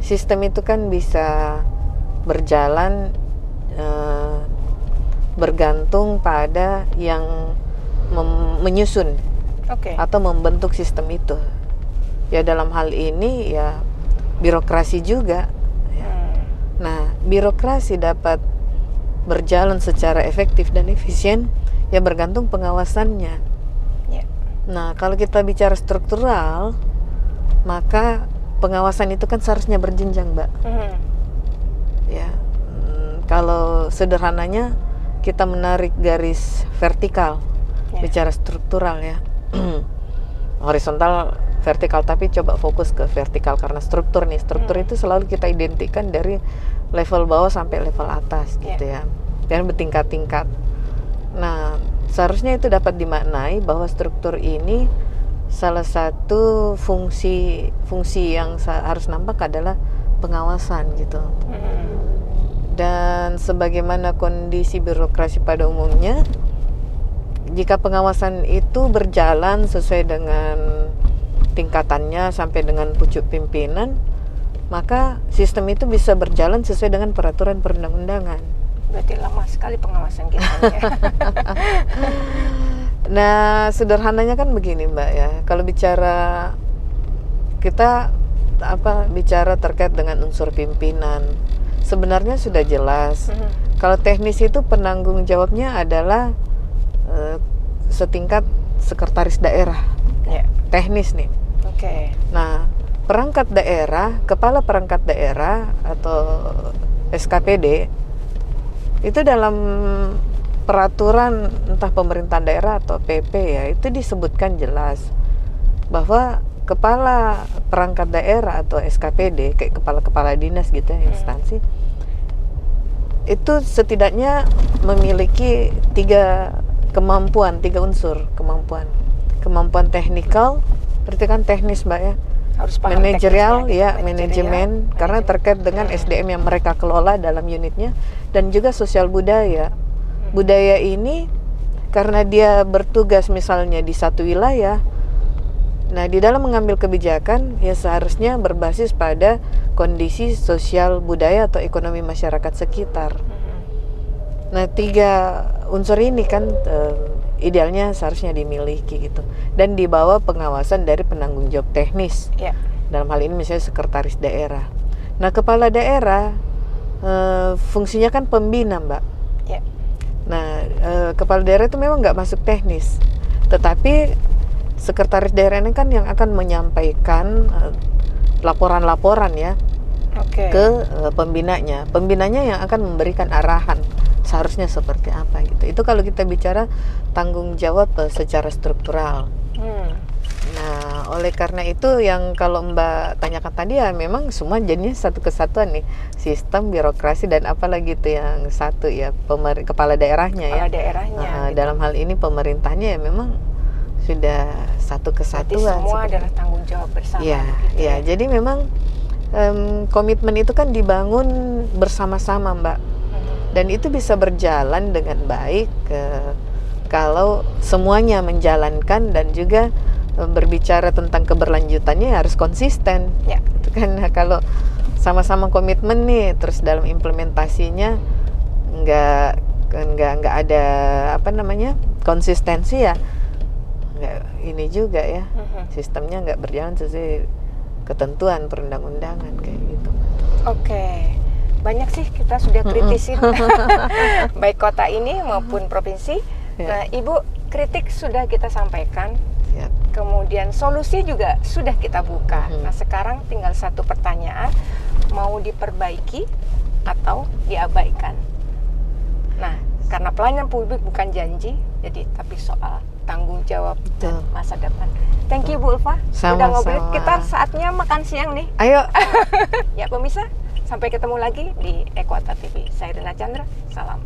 [SPEAKER 2] Sistem itu kan bisa berjalan bergantung pada yang menyusun atau membentuk sistem itu. Ya dalam hal ini ya birokrasi juga. Nah, birokrasi dapat berjalan secara efektif dan efisien ya bergantung pengawasannya. Nah, kalau kita bicara struktural, maka pengawasan itu kan seharusnya berjenjang, Mbak. Ya, kalau sederhananya kita menarik garis vertikal, bicara struktural ya. Horizontal, vertikal, tapi coba fokus ke vertikal karena struktur nih. Struktur itu selalu kita identikan dari level bawah sampai level atas gitu ya. Dan bertingkat-tingkat. Nah, seharusnya itu dapat dimaknai bahwa struktur ini salah satu fungsi yang harus nampak adalah pengawasan gitu. Dan sebagaimana kondisi birokrasi pada umumnya, jika pengawasan itu berjalan sesuai dengan tingkatannya sampai dengan pucuk pimpinan, maka sistem itu bisa berjalan sesuai dengan peraturan perundang-undangan.
[SPEAKER 1] Berarti lama sekali pengawasan kita ya.
[SPEAKER 2] Nah, sederhananya kan begini Mbak ya. Kalau bicara kita bicara terkait dengan unsur pimpinan, sebenarnya sudah jelas. Kalau teknis itu penanggung jawabnya adalah setingkat sekretaris daerah. Teknis nih. Nah, perangkat daerah, kepala perangkat daerah atau SKPD itu dalam peraturan entah pemerintahan daerah atau PP ya, itu disebutkan jelas bahwa kepala perangkat daerah atau SKPD kayak kepala-kepala dinas gitu ya, instansi itu setidaknya memiliki tiga unsur kemampuan teknikal, berarti kan teknis Mbak ya,
[SPEAKER 1] harus paham
[SPEAKER 2] manajerial ya, manajemen karena terkait dengan SDM yang mereka kelola dalam unitnya, dan juga sosial budaya. Budaya ini karena dia bertugas misalnya di satu wilayah, nah di dalam mengambil kebijakan ya seharusnya berbasis pada kondisi sosial budaya atau ekonomi masyarakat sekitar. Nah 3 unsur ini kan idealnya seharusnya dimiliki gitu, dan di bawah pengawasan dari penanggung jawab teknis.
[SPEAKER 1] Ya.
[SPEAKER 2] Dalam hal ini misalnya sekretaris daerah. Nah kepala daerah fungsinya kan pembina, Mbak.
[SPEAKER 1] Ya.
[SPEAKER 2] Nah kepala daerah itu memang nggak masuk teknis, tetapi sekretaris daerah ini kan yang akan menyampaikan laporan-laporan ya ke pembinanya. Pembinanya yang akan memberikan arahan seharusnya seperti apa gitu. Itu kalau kita bicara tanggung jawab secara struktural. Nah, oleh karena itu yang kalau Mbak tanyakan tadi ya memang semua jadinya satu kesatuan nih, sistem, birokrasi dan apalagi itu yang satu ya kepala daerahnya ya.
[SPEAKER 1] Kepala daerahnya.
[SPEAKER 2] Gitu. Dalam hal ini pemerintahnya ya memang sudah satu kesatuan.
[SPEAKER 1] Berarti semua adalah tanggung jawab bersama.
[SPEAKER 2] Ya,
[SPEAKER 1] gitu
[SPEAKER 2] ya. Jadi memang komitmen itu kan dibangun bersama-sama, Mbak. Dan itu bisa berjalan dengan baik kalau semuanya menjalankan dan juga berbicara tentang keberlanjutannya harus konsisten.
[SPEAKER 1] Ya.
[SPEAKER 2] Itu kan kalau sama-sama komitmen nih, terus dalam implementasinya nggak ada konsistensi ya, nggak ini juga ya, sistemnya nggak berjalan sesuai ketentuan perundang-undangan kayak gitu.
[SPEAKER 1] Oke. Banyak sih kita sudah kritisin baik kota ini maupun provinsi. Nah, Ibu, kritik sudah kita sampaikan. Kemudian solusi juga sudah kita buka. Nah, sekarang tinggal satu pertanyaan, mau diperbaiki atau diabaikan? Nah, karena pelayanan publik bukan janji, jadi tapi soal tanggung jawab dan masa depan. Thank you Bu Ulfa. Udah ngobrol, kita saatnya makan siang nih.
[SPEAKER 2] Ayo.
[SPEAKER 1] Ya pemirsa, sampai ketemu lagi di Equata TV. Saya Rina Chandra, salam.